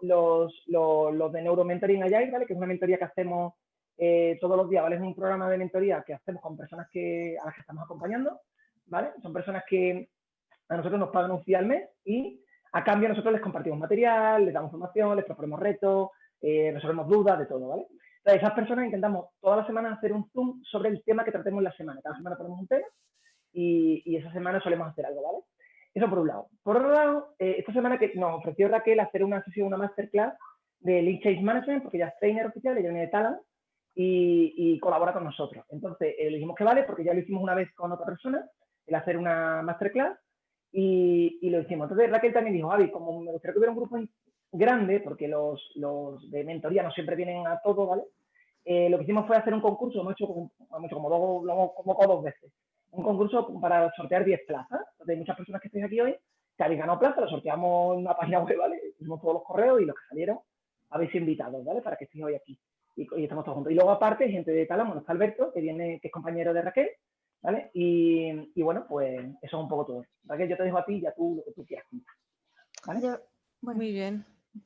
los de Neuromentoring Agile, ¿vale? Que es una mentoría que hacemos todos los días, ¿vale? Es un programa de mentoría que hacemos con personas a las que estamos acompañando, ¿vale? Son personas que a nosotros nos pagan un fee al mes y a cambio nosotros les compartimos material, les damos formación, les proponemos retos, resolvemos dudas, de todo, ¿vale? Entonces, esas personas intentamos toda la semana hacer un zoom sobre el tema que tratemos la semana. Cada semana ponemos un tema y esa semana solemos hacer algo, ¿vale? Eso por un lado. Por otro lado, esta semana que nos ofreció Raquel hacer una sesión, una masterclass de Lean Change Management, porque ella es trainer oficial, ella viene de Talent y colabora con nosotros. Entonces, le dijimos que vale, porque ya lo hicimos una vez con otra persona, el hacer una masterclass, y lo hicimos. Entonces, Raquel también dijo, Javi, como me gustaría que hubiera un grupo grande, porque los de mentoría no siempre vienen a todo, ¿vale? Lo que hicimos fue hacer un concurso, hemos hecho como dos veces. Un concurso para sortear 10 plazas. Entonces, hay muchas personas que estáis aquí hoy que habéis ganado plazas, lo sorteamos en una página web, ¿vale? Hicimos todos los correos y los que salieron habéis invitados, ¿vale? Para que estéis hoy aquí. Y estamos todos juntos. Y luego, aparte, gente de Talamo, está Alberto, que es compañero de Raquel, ¿vale? Y bueno, pues eso es un poco todo. Raquel, yo te dejo a ti y ya tú lo que tú quieras contar, ¿vale? Bueno. Muy bien.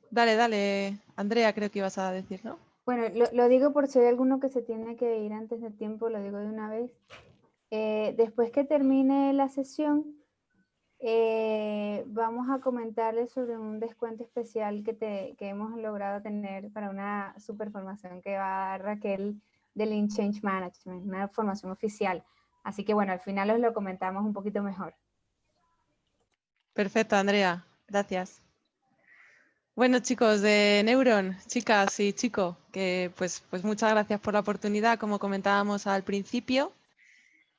Dale, Andrea, creo que ibas a decir, ¿no? Bueno, lo digo por si hay alguno que se tiene que ir antes de tiempo, lo digo de una vez. Después que termine la sesión, vamos a comentarles sobre un descuento especial que hemos logrado tener para una super formación que va a dar Raquel de Lean Change Management, una formación oficial. Así que bueno, al final os lo comentamos un poquito mejor. Perfecto, Andrea. Gracias. Bueno, chicos de Neuron, chicas y chico, que pues muchas gracias por la oportunidad, como comentábamos al principio.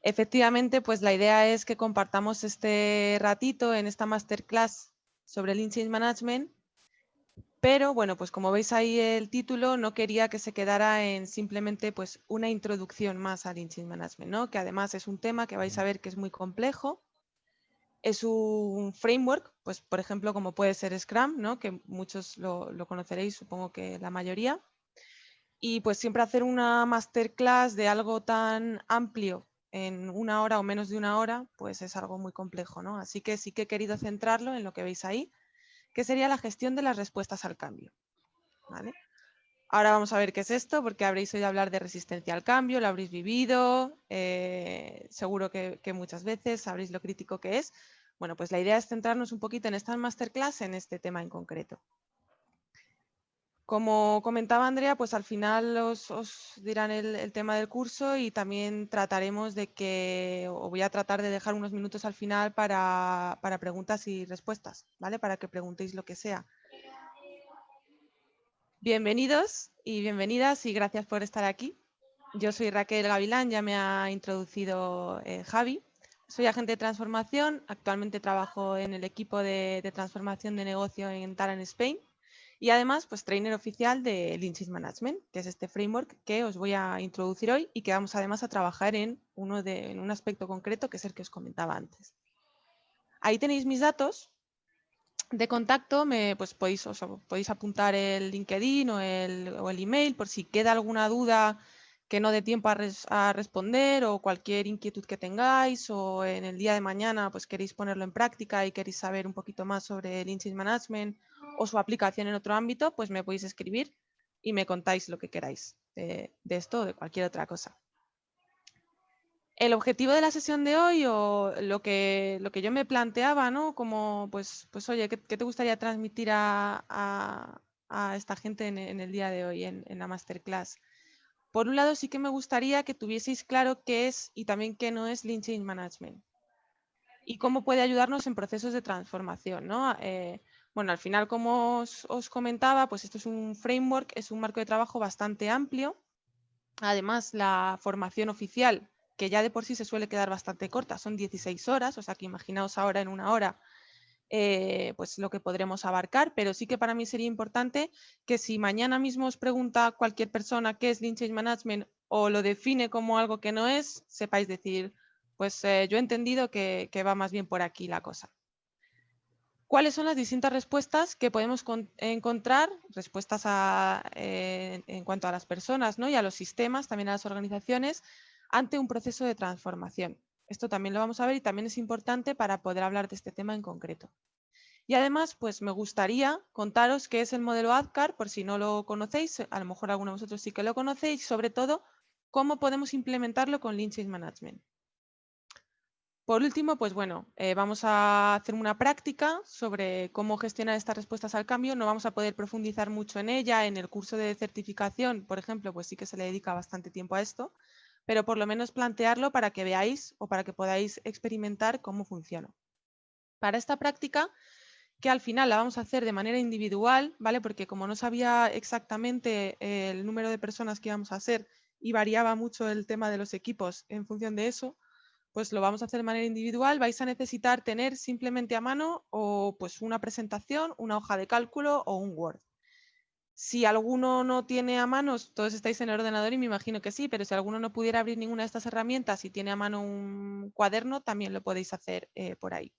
Efectivamente, pues la idea es que compartamos este ratito en esta masterclass sobre Lean Change Management, pero bueno, pues como veis ahí el título, no quería que se quedara en simplemente pues una introducción más a Lean Change Management, ¿no? Que además es un tema que vais a ver que es muy complejo. Es un framework, pues por ejemplo, como puede ser Scrum, ¿no? Que muchos lo conoceréis, supongo que la mayoría. Y pues siempre hacer una masterclass de algo tan amplio en una hora o menos de una hora, pues es algo muy complejo, ¿no? Así que sí que he querido centrarlo en lo que veis ahí, que sería la gestión de las respuestas al cambio, ¿vale? Ahora vamos a ver qué es esto, porque habréis oído hablar de resistencia al cambio, lo habréis vivido, seguro que muchas veces sabréis lo crítico que es. Bueno, pues la idea es centrarnos un poquito en esta masterclass, en este tema en concreto. Como comentaba Andrea, pues al final os dirán el tema del curso y también trataremos de que, o voy a tratar de dejar unos minutos al final para preguntas y respuestas, ¿vale? Para que preguntéis lo que sea. Bienvenidos y bienvenidas y gracias por estar aquí. Yo soy Raquel Gavilán, ya me ha introducido Javi. Soy agente de transformación, actualmente trabajo en el equipo de transformación de negocio en Talent Spain y además pues trainer oficial de Lean Change Management, que es este framework que os voy a introducir hoy y que vamos además a trabajar en un aspecto concreto que es el que os comentaba antes. Ahí tenéis mis datos de contacto, pues podéis apuntar el LinkedIn o el email por si queda alguna duda que no dé tiempo a responder o cualquier inquietud que tengáis o en el día de mañana pues queréis ponerlo en práctica y queréis saber un poquito más sobre Lean Change Management o su aplicación en otro ámbito, pues me podéis escribir y me contáis lo que queráis de esto o de cualquier otra cosa. El objetivo de la sesión de hoy o lo que yo me planteaba, ¿no? Como, pues oye, ¿qué te gustaría transmitir a esta gente en el día de hoy, en la masterclass? Por un lado, sí que me gustaría que tuvieseis claro qué es y también qué no es Lean Change Management y cómo puede ayudarnos en procesos de transformación, ¿no? Bueno, al final, como os comentaba, pues esto es un framework, es un marco de trabajo bastante amplio. Además, la formación oficial, que ya de por sí se suele quedar bastante corta, son 16 horas, o sea que imaginaos ahora en una hora pues lo que podremos abarcar, pero sí que para mí sería importante que si mañana mismo os pregunta cualquier persona qué es Lean Change Management o lo define como algo que no es, sepáis decir, pues yo he entendido que va más bien por aquí la cosa. ¿Cuáles son las distintas respuestas que podemos encontrar? Respuestas en cuanto a las personas, ¿no? Y a los sistemas, también a las organizaciones, ante un proceso de transformación. Esto también lo vamos a ver y también es importante para poder hablar de este tema en concreto. Y además, pues me gustaría contaros qué es el modelo ADKAR, por si no lo conocéis, a lo mejor alguno de vosotros sí que lo conocéis, y sobre todo, cómo podemos implementarlo con Lean Change Management. Por último, pues bueno, vamos a hacer una práctica sobre cómo gestionar estas respuestas al cambio. No vamos a poder profundizar mucho en ella. En el curso de certificación, por ejemplo, pues sí que se le dedica bastante tiempo a esto, pero por lo menos plantearlo para que veáis o para que podáis experimentar cómo funciona. Para esta práctica, que al final la vamos a hacer de manera individual, ¿vale? Porque como no sabía exactamente el número de personas que íbamos a ser y variaba mucho el tema de los equipos en función de eso, pues lo vamos a hacer de manera individual. Vais a necesitar tener simplemente a mano o pues una presentación, una hoja de cálculo o un Word. Si alguno no tiene a mano, todos estáis en el ordenador y me imagino que sí, pero si alguno no pudiera abrir ninguna de estas herramientas y tiene a mano un cuaderno, también lo podéis hacer por ahí.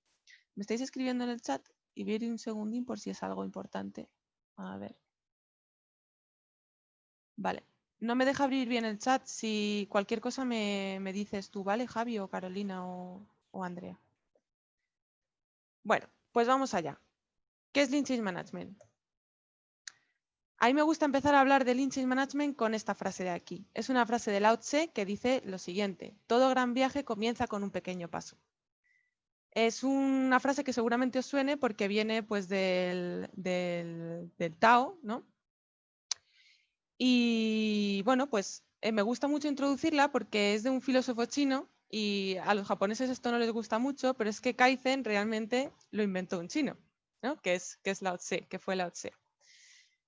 ¿Me estáis escribiendo en el chat? Y voy a ir un segundín por si es algo importante. A ver. Vale. No me deja abrir bien el chat. Si cualquier cosa me dices tú, ¿vale, Javi o Carolina o Andrea? Bueno, pues vamos allá. ¿Qué es Lean Change Management? A mí me gusta empezar a hablar de Lean Change Management con esta frase de aquí. Es una frase de Lao Tse que dice lo siguiente: todo gran viaje comienza con un pequeño paso. Es una frase que seguramente os suene porque viene pues del Tao, ¿no? Y bueno, pues me gusta mucho introducirla porque es de un filósofo chino y a los japoneses esto no les gusta mucho, pero es que Kaizen realmente lo inventó un chino, ¿no? que es Lao Tse, que fue Lao Tse.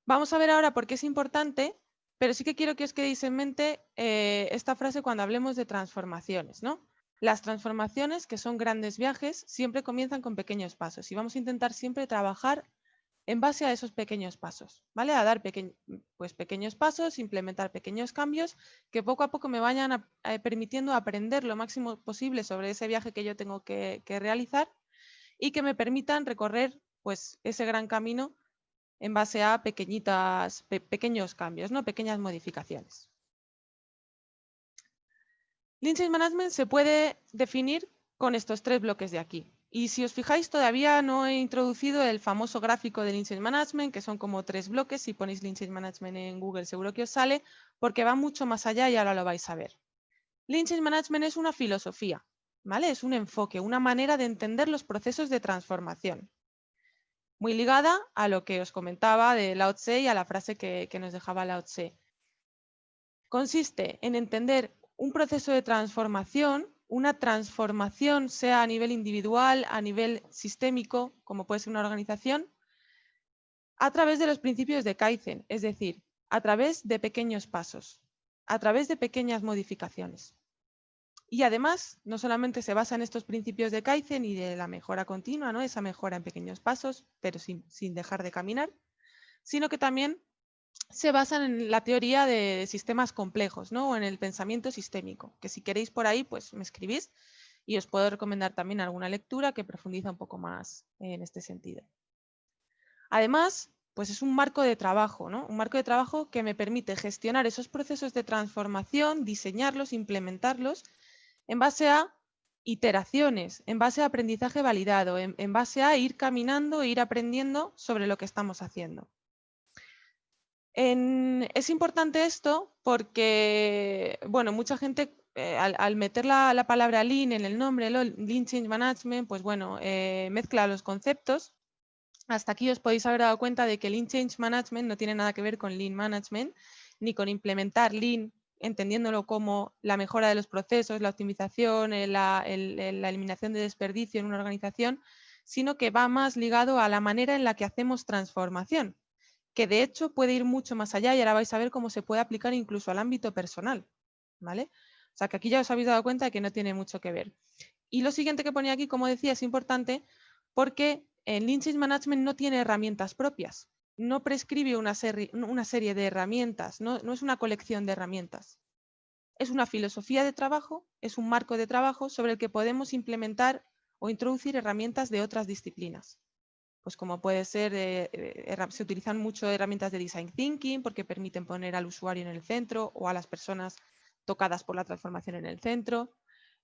Vamos a ver ahora por qué es importante, pero sí que quiero que os quedéis en mente esta frase cuando hablemos de transformaciones, ¿no? Las transformaciones, que son grandes viajes, siempre comienzan con pequeños pasos y vamos a intentar siempre trabajar en base a esos pequeños pasos, ¿vale? A dar pequeños pasos, implementar pequeños cambios que poco a poco me vayan permitiendo aprender lo máximo posible sobre ese viaje que yo tengo que realizar y que me permitan recorrer pues ese gran camino en base a pequeños cambios, ¿no? Pequeñas modificaciones. Lean Change Management se puede definir con estos tres bloques de aquí. Y si os fijáis, todavía no he introducido el famoso gráfico de Lean Change Management, que son como tres bloques. Si ponéis Lean Change Management en Google, seguro que os sale, porque va mucho más allá y ahora lo vais a ver. Lean Change Management es una filosofía, ¿vale? Es un enfoque, una manera de entender los procesos de transformación. Muy ligada a lo que os comentaba de Lao Tse y a la frase que nos dejaba Lao Tse. Consiste en entender un proceso de transformación, una transformación sea a nivel individual, a nivel sistémico, como puede ser una organización, a través de los principios de Kaizen, es decir, a través de pequeños pasos, a través de pequeñas modificaciones. Y además, no solamente se basa en estos principios de Kaizen y de la mejora continua, ¿no? Esa mejora en pequeños pasos, pero sin dejar de caminar, sino que también se basan en la teoría de sistemas complejos, ¿no? O en el pensamiento sistémico, que si queréis por ahí, pues me escribís y os puedo recomendar también alguna lectura que profundiza un poco más en este sentido. Además, pues es un marco de trabajo, ¿no? Un marco de trabajo que me permite gestionar esos procesos de transformación, diseñarlos, implementarlos en base a iteraciones, en base a aprendizaje validado, en base a ir caminando e ir aprendiendo sobre lo que estamos haciendo. Es importante esto porque, bueno, mucha gente al meter la palabra Lean en el nombre, Lean Change Management, pues bueno, mezcla los conceptos. Hasta aquí os podéis haber dado cuenta de que Lean Change Management no tiene nada que ver con Lean Management, ni con implementar Lean, entendiéndolo como la mejora de los procesos, la optimización, la eliminación de desperdicio en una organización, sino que va más ligado a la manera en la que hacemos transformación, que de hecho puede ir mucho más allá y ahora vais a ver cómo se puede aplicar incluso al ámbito personal, ¿vale? O sea que aquí ya os habéis dado cuenta de que no tiene mucho que ver. Y lo siguiente que ponía aquí, como decía, es importante porque el Lean Change Management no tiene herramientas propias, no prescribe una serie de herramientas, no es una colección de herramientas. Es una filosofía de trabajo, es un marco de trabajo sobre el que podemos implementar o introducir herramientas de otras disciplinas. Pues como puede ser, se utilizan mucho herramientas de Design Thinking porque permiten poner al usuario en el centro o a las personas tocadas por la transformación en el centro.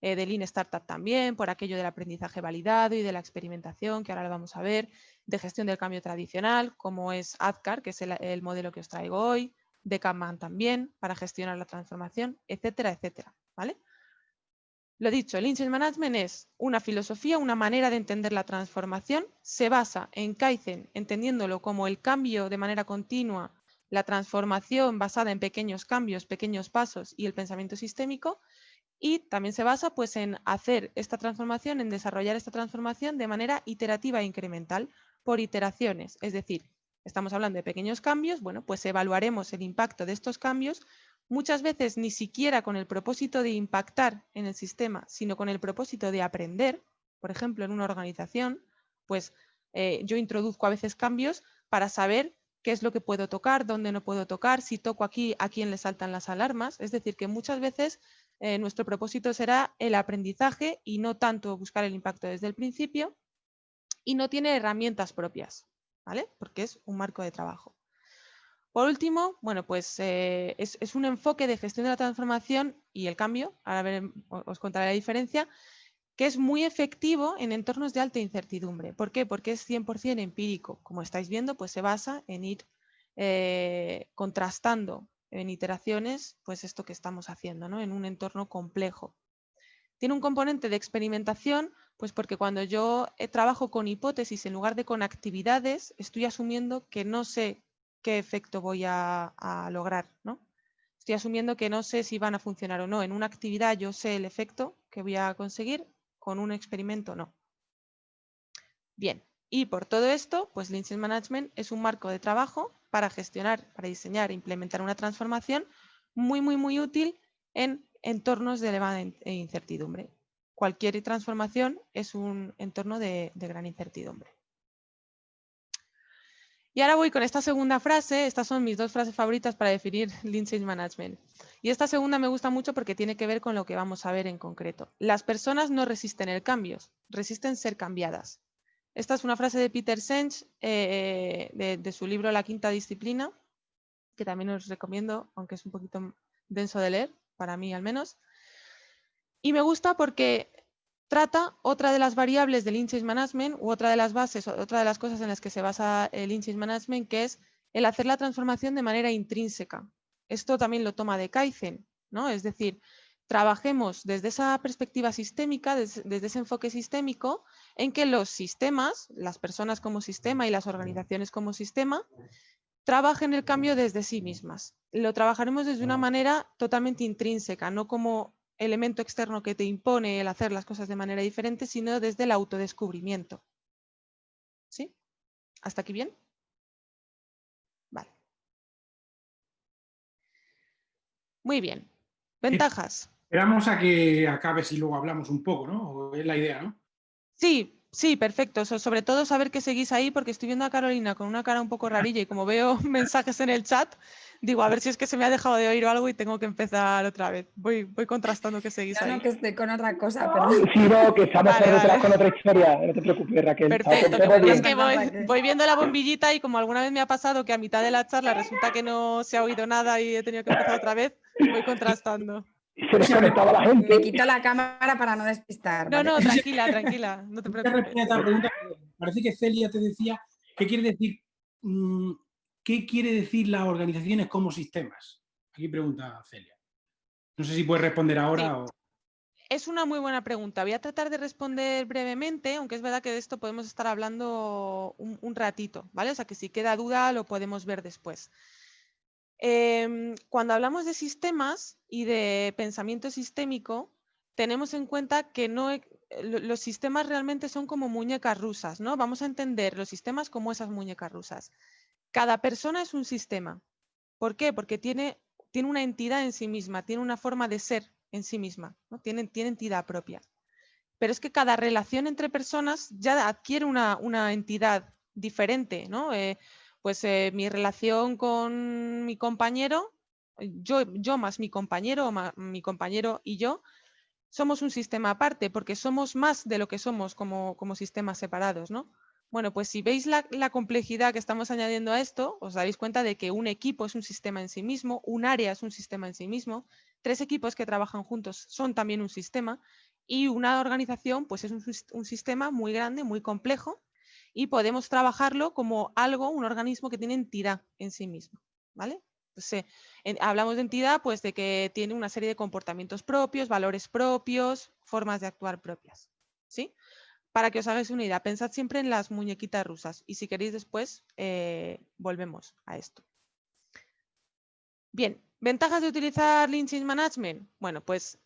de Lean Startup también, por aquello del aprendizaje validado y de la experimentación, que ahora lo vamos a ver, de gestión del cambio tradicional, como es ADKAR, que es el modelo que os traigo hoy, de Kanban también, para gestionar la transformación, etcétera, etcétera, ¿vale? Lo dicho, el Lean Change Management es una filosofía, una manera de entender la transformación, se basa en Kaizen, entendiéndolo como el cambio de manera continua, la transformación basada en pequeños cambios, pequeños pasos y el pensamiento sistémico, y también se basa pues, en hacer esta transformación, en desarrollar esta transformación de manera iterativa e incremental, por iteraciones. Es decir, estamos hablando de pequeños cambios, bueno, pues evaluaremos el impacto de estos cambios, muchas veces ni siquiera con el propósito de impactar en el sistema, sino con el propósito de aprender. Por ejemplo, en una organización, pues yo introduzco a veces cambios para saber qué es lo que puedo tocar, dónde no puedo tocar, si toco aquí, a quién le saltan las alarmas. Es decir, que muchas veces nuestro propósito será el aprendizaje y no tanto buscar el impacto desde el principio, y no tiene herramientas propias, ¿vale? Porque es un marco de trabajo. Por último, bueno, pues es un enfoque de gestión de la transformación y el cambio, ahora os contaré la diferencia, que es muy efectivo en entornos de alta incertidumbre. ¿Por qué? Porque es 100% empírico. Como estáis viendo, pues se basa en ir contrastando en iteraciones, pues esto que estamos haciendo, ¿no? En un entorno complejo. Tiene un componente de experimentación, pues porque cuando yo trabajo con hipótesis en lugar de con actividades, estoy asumiendo que no sé qué efecto voy a lograr, ¿no? Estoy asumiendo que no sé si van a funcionar o no. En una actividad yo sé el efecto que voy a conseguir, con un experimento no. Bien, y por todo esto, pues Lean Change Management es un marco de trabajo para gestionar, para diseñar e implementar una transformación muy útil en entornos de elevada incertidumbre. Cualquier transformación es un entorno de gran incertidumbre. Y ahora voy con esta segunda frase. Estas son mis dos frases favoritas para definir Lean Change Management. Y esta segunda me gusta mucho porque tiene que ver con lo que vamos a ver en concreto. Las personas no resisten el cambio, resisten ser cambiadas. Esta es una frase de Peter Senge de su libro La Quinta Disciplina, que también os recomiendo, aunque es un poquito denso de leer, para mí al menos. Y me gusta porque trata otra de las variables del Lean Change Management, u otra de las bases, otra de las cosas en las que se basa el Lean Change Management, que es el hacer la transformación de manera intrínseca. Esto también lo toma de Kaizen, ¿no? Es decir, trabajemos desde esa perspectiva sistémica, desde ese enfoque sistémico, en que los sistemas, las personas como sistema y las organizaciones como sistema, trabajen el cambio desde sí mismas. Lo trabajaremos desde una manera totalmente intrínseca, no como elemento externo que te impone el hacer las cosas de manera diferente, sino desde el autodescubrimiento. ¿Sí? ¿Hasta aquí bien? Vale. Muy bien. Ventajas. Esperamos a que acabes y luego hablamos un poco, ¿no? Es la idea, ¿no? Sí, perfecto. Sobre todo saber que seguís ahí, porque estoy viendo a Carolina con una cara un poco rarilla y como veo mensajes en el chat, digo, a ver si es que se me ha dejado de oír o algo y tengo que empezar otra vez. Voy contrastando que seguís ahí. No, que estoy con otra cosa, perdón. Sí, no, que estamos por detrás con otra historia. No te preocupes, Raquel. Perfecto, es que voy viendo la bombillita y como alguna vez me ha pasado que a mitad de la charla resulta que no se ha oído nada y he tenido que empezar otra vez, voy contrastando. Se desconectaba la gente. Me quito la cámara para no despistar. No, ¿vale? no, tranquila, no te preocupes. Parece que Celia te decía, ¿qué quiere decir las organizaciones como sistemas? Aquí pregunta Celia. No sé si puedes responder ahora Sí. o... Es una muy buena pregunta. Voy a tratar de responder brevemente, aunque es verdad que de esto podemos estar hablando un ratito, ¿vale? O sea que si queda duda lo podemos ver después. Cuando hablamos de sistemas y de pensamiento sistémico, tenemos en cuenta que los sistemas realmente son como muñecas rusas, ¿no? Vamos a entender los sistemas como esas muñecas rusas. Cada persona es un sistema. ¿Por qué? Porque tiene una entidad en sí misma, tiene una forma de ser en sí misma, ¿no? Tiene entidad propia. Pero es que cada relación entre personas ya adquiere una entidad diferente, ¿no? Mi relación con mi compañero, yo más mi compañero, mi compañero y yo, somos un sistema aparte, porque somos más de lo que somos como sistemas separados, ¿no? Bueno, pues si veis la complejidad que estamos añadiendo a esto, os daréis cuenta de que un equipo es un sistema en sí mismo, un área es un sistema en sí mismo, 3 equipos que trabajan juntos son también un sistema, Y una organización pues es un sistema muy grande, muy complejo, y podemos trabajarlo como algo, un organismo que tiene entidad en sí mismo, ¿vale? Pues, hablamos de entidad, pues de que tiene una serie de comportamientos propios, valores propios, formas de actuar propias, ¿sí? Para que os hagáis una idea, pensad siempre en las muñequitas rusas y si queréis después volvemos a esto. Bien, ventajas de utilizar Lean Change Management. Bueno, pues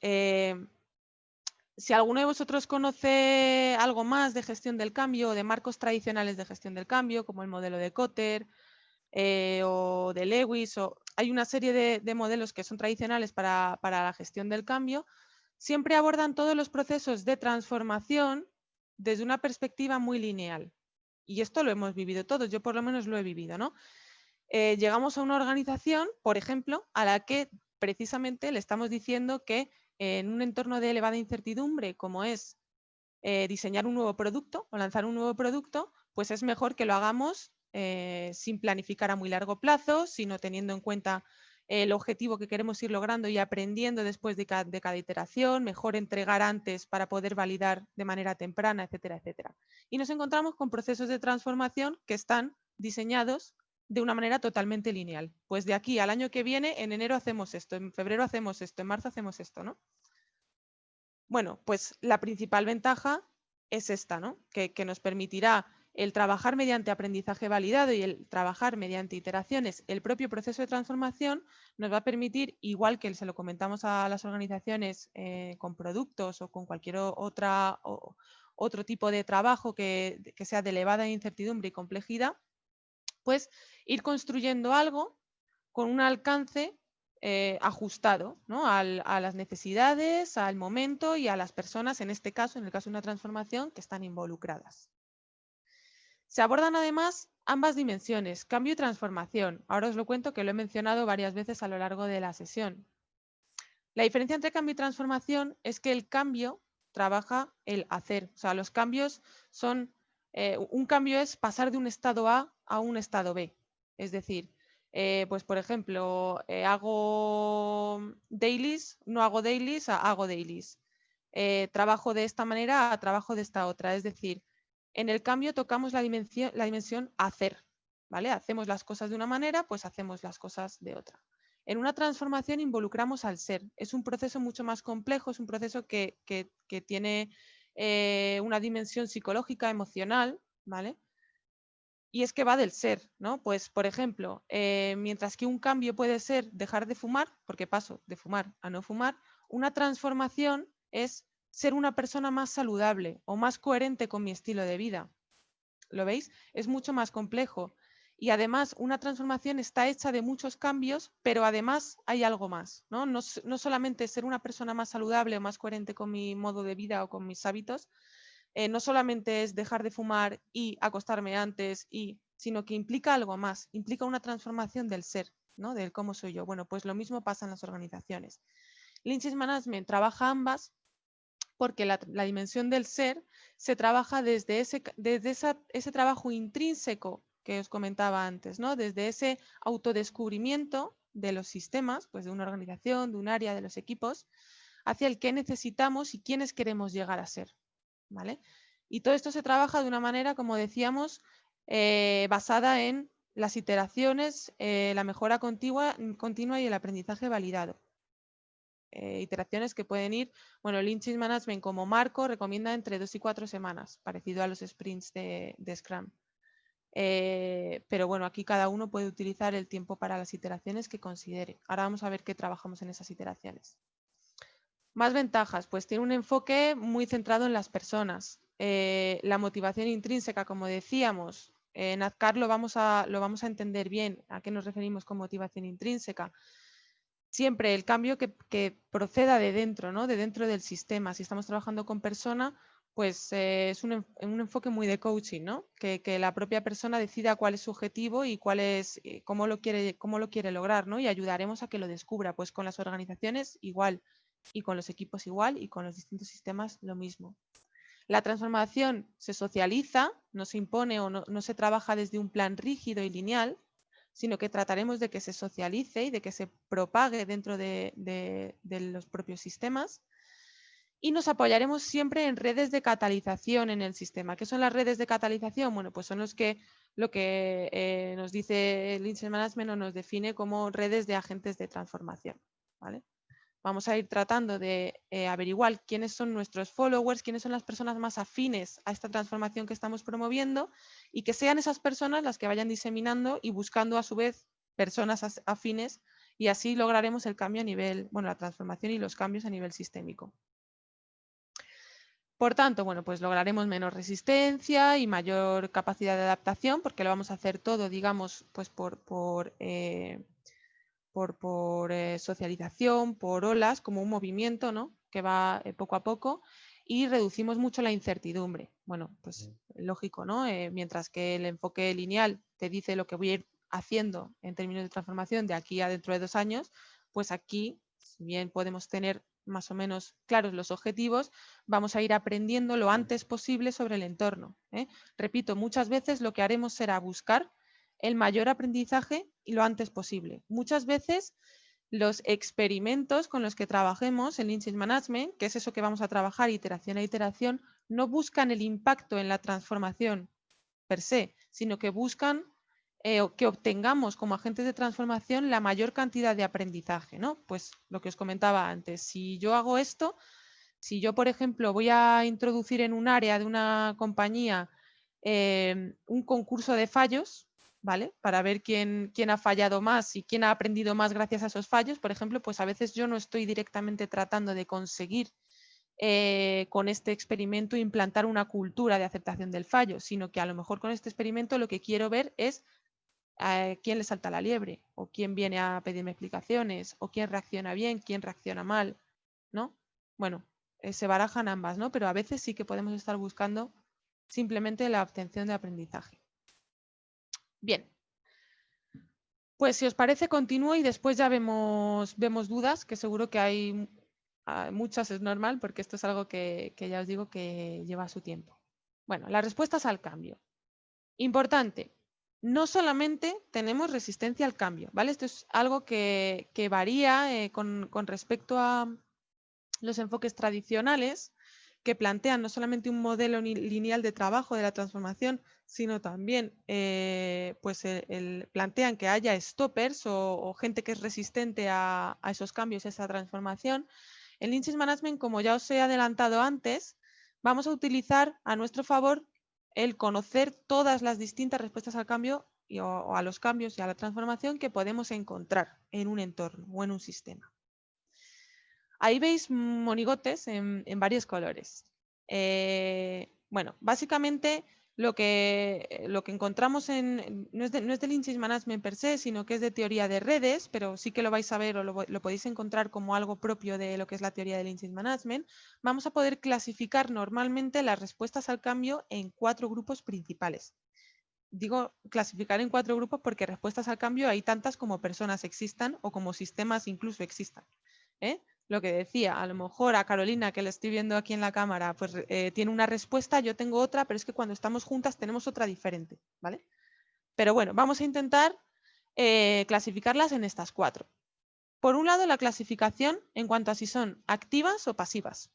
si alguno de vosotros conoce algo más de gestión del cambio o de marcos tradicionales de gestión del cambio, como el modelo de Kotter o de Lewis, hay una serie de modelos que son tradicionales para la gestión del cambio, siempre abordan todos los procesos de transformación desde una perspectiva muy lineal. Y esto lo hemos vivido todos, yo por lo menos lo he vivido, ¿no? Llegamos a una organización, por ejemplo, a la que precisamente le estamos diciendo que en un entorno de elevada incertidumbre, como es diseñar un nuevo producto o lanzar un nuevo producto, pues es mejor que lo hagamos sin planificar a muy largo plazo, sino teniendo en cuenta el objetivo que queremos ir logrando y aprendiendo después de cada iteración, mejor entregar antes para poder validar de manera temprana, etcétera, etcétera. Y nos encontramos con procesos de transformación que están diseñados de una manera totalmente lineal. Pues de aquí al año que viene, en enero hacemos esto, en febrero hacemos esto, en marzo hacemos esto, ¿no? Bueno, pues la principal ventaja es esta, ¿no? Que nos permitirá el trabajar mediante aprendizaje validado y el trabajar mediante iteraciones, el propio proceso de transformación nos va a permitir, igual que se lo comentamos a las organizaciones con productos o con cualquier otro tipo de trabajo que sea de elevada incertidumbre y complejidad, pues ir construyendo algo con un alcance ajustado, ¿no? a las necesidades, al momento y a las personas, en este caso, en el caso de una transformación, que están involucradas. Se abordan además ambas dimensiones, cambio y transformación. Ahora os lo cuento que lo he mencionado varias veces a lo largo de la sesión. La diferencia entre cambio y transformación es que el cambio trabaja el hacer. O sea, los cambios son, un cambio es pasar de un estado A a un estado B. Es decir, pues por ejemplo, hago dailies, no hago dailies, hago dailies. Trabajo de esta manera a trabajo de esta otra. Es decir, en el cambio tocamos la dimensión hacer, ¿vale? Hacemos las cosas de una manera, pues hacemos las cosas de otra. En una transformación involucramos al ser. Es un proceso mucho más complejo, es un proceso que tiene una dimensión psicológica, emocional, ¿vale? Y es que va del ser, ¿no? Pues, por ejemplo, mientras que un cambio puede ser dejar de fumar, porque paso de fumar a no fumar, una transformación es ser una persona más saludable o más coherente con mi estilo de vida. ¿Lo veis? Es mucho más complejo. Y además, una transformación está hecha de muchos cambios, pero además hay algo más, ¿no? No solamente ser una persona más saludable o más coherente con mi modo de vida o con mis hábitos, no solamente es dejar de fumar y acostarme antes, sino que implica algo más, implica una transformación del ser, ¿no? Del cómo soy yo. Bueno, pues lo mismo pasa en las organizaciones. Lean Change Management trabaja ambas porque la dimensión del ser se trabaja desde ese trabajo intrínseco que os comentaba antes, ¿no? Desde ese autodescubrimiento de los sistemas, pues de una organización, de un área, de los equipos, hacia el que necesitamos y quiénes queremos llegar a ser, ¿vale? Y todo esto se trabaja de una manera, como decíamos, basada en las iteraciones, la mejora continua y el aprendizaje validado. Iteraciones que pueden ir, bueno, Lean Change Management como marco recomienda entre 2 y 4 semanas, parecido a los sprints de Scrum. Pero bueno, aquí cada uno puede utilizar el tiempo para las iteraciones que considere. Ahora vamos a ver qué trabajamos en esas iteraciones. Más ventajas, pues tiene un enfoque muy centrado en las personas. La motivación intrínseca, como decíamos, en ADKAR lo vamos a entender bien. ¿A qué nos referimos con motivación intrínseca? Siempre el cambio que proceda de dentro, ¿no? De dentro del sistema. Si estamos trabajando con persona, pues es un enfoque muy de coaching, ¿no? Que la propia persona decida cuál es su objetivo y cómo lo quiere lograr, ¿no? Y ayudaremos a que lo descubra. Pues con las organizaciones igual, y con los equipos igual, y con los distintos sistemas lo mismo. La transformación se socializa, no se impone o no se trabaja desde un plan rígido y lineal, sino que trataremos de que se socialice y de que se propague dentro de los propios sistemas. Y nos apoyaremos siempre en redes de catalización en el sistema. ¿Qué son las redes de catalización? Bueno, pues son lo que nos dice el Lean Management o nos define como redes de agentes de transformación, ¿vale? Vamos a ir tratando de averiguar quiénes son nuestros followers, quiénes son las personas más afines a esta transformación que estamos promoviendo y que sean esas personas las que vayan diseminando y buscando a su vez personas afines y así lograremos el cambio a nivel, bueno, la transformación y los cambios a nivel sistémico. Por tanto, bueno, pues lograremos menos resistencia y mayor capacidad de adaptación porque lo vamos a hacer todo, digamos, pues por socialización, por olas, como un movimiento, ¿no? Que va poco a poco y reducimos mucho la incertidumbre. Bueno, pues lógico, ¿no? Mientras que el enfoque lineal te dice lo que voy a ir haciendo en términos de transformación de aquí a dentro de 2 años, pues aquí, si bien podemos tener más o menos claros los objetivos, vamos a ir aprendiendo lo antes posible sobre el entorno, ¿eh? Repito, muchas veces lo que haremos será buscar el mayor aprendizaje y lo antes posible. Muchas veces los experimentos con los que trabajemos en Lean Change Management, que es eso que vamos a trabajar iteración a iteración, no buscan el impacto en la transformación per se, sino que buscan que obtengamos como agentes de transformación la mayor cantidad de aprendizaje, ¿no? Pues lo que os comentaba antes, si yo hago esto, si yo, por ejemplo, voy a introducir en un área de una compañía un concurso de fallos, ¿vale? Para ver quién ha fallado más y quién ha aprendido más gracias a esos fallos, por ejemplo, pues a veces yo no estoy directamente tratando de conseguir con este experimento implantar una cultura de aceptación del fallo, sino que a lo mejor con este experimento lo que quiero ver es quién le salta la liebre, o quién viene a pedirme explicaciones, o quién reacciona bien, quién reacciona mal, ¿no? Bueno, se barajan ambas, ¿no? Pero a veces sí que podemos estar buscando simplemente la obtención de aprendizaje. Bien. Pues si os parece, continúo y después ya vemos dudas, que seguro que hay muchas, es normal, porque esto es algo que ya os digo que lleva su tiempo. Bueno, las respuestas al cambio. Importante, no solamente tenemos resistencia al cambio, ¿vale? Esto es algo que varía con respecto a los enfoques tradicionales que plantean no solamente un modelo lineal de trabajo de la transformación, sino también pues plantean que haya stoppers o gente que es resistente a esos cambios, a esa transformación. En Lean Change Management, como ya os he adelantado antes, vamos a utilizar a nuestro favor el conocer todas las distintas respuestas al cambio o a los cambios y a la transformación que podemos encontrar en un entorno o en un sistema. Ahí veis monigotes en varios colores. Bueno, básicamente lo que encontramos no es de Lean Change Management per se, sino que es de teoría de redes, pero sí que lo vais a ver o lo podéis encontrar como algo propio de lo que es la teoría de Lean Change Management. Vamos a poder clasificar normalmente las respuestas al cambio en 4 grupos principales. Digo clasificar en 4 grupos porque respuestas al cambio hay tantas como personas existan o como sistemas incluso existan. Lo que decía, a lo mejor a Carolina, que la estoy viendo aquí en la cámara, pues tiene una respuesta, yo tengo otra, pero es que cuando estamos juntas tenemos otra diferente, ¿vale? Pero bueno, vamos a intentar clasificarlas en estas 4. Por un lado, la clasificación en cuanto a si son activas o pasivas.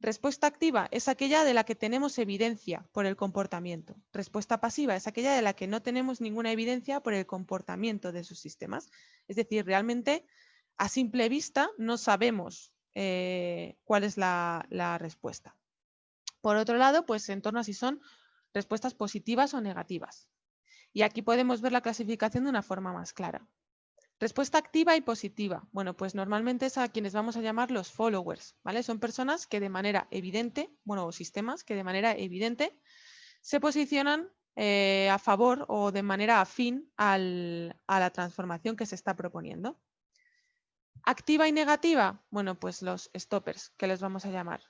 Respuesta activa es aquella de la que tenemos evidencia por el comportamiento. Respuesta pasiva es aquella de la que no tenemos ninguna evidencia por el comportamiento de sus sistemas. Es decir, realmente a simple vista no sabemos cuál es la respuesta. Por otro lado, pues en torno a si son respuestas positivas o negativas. Y aquí podemos ver la clasificación de una forma más clara. Respuesta activa y positiva. Bueno, pues normalmente es a quienes vamos a llamar los followers, ¿vale? Son personas que de manera evidente, bueno, o sistemas que de manera evidente se posicionan a favor o de manera afín a la transformación que se está proponiendo. Activa y negativa, bueno, pues los stoppers, que les vamos a llamar,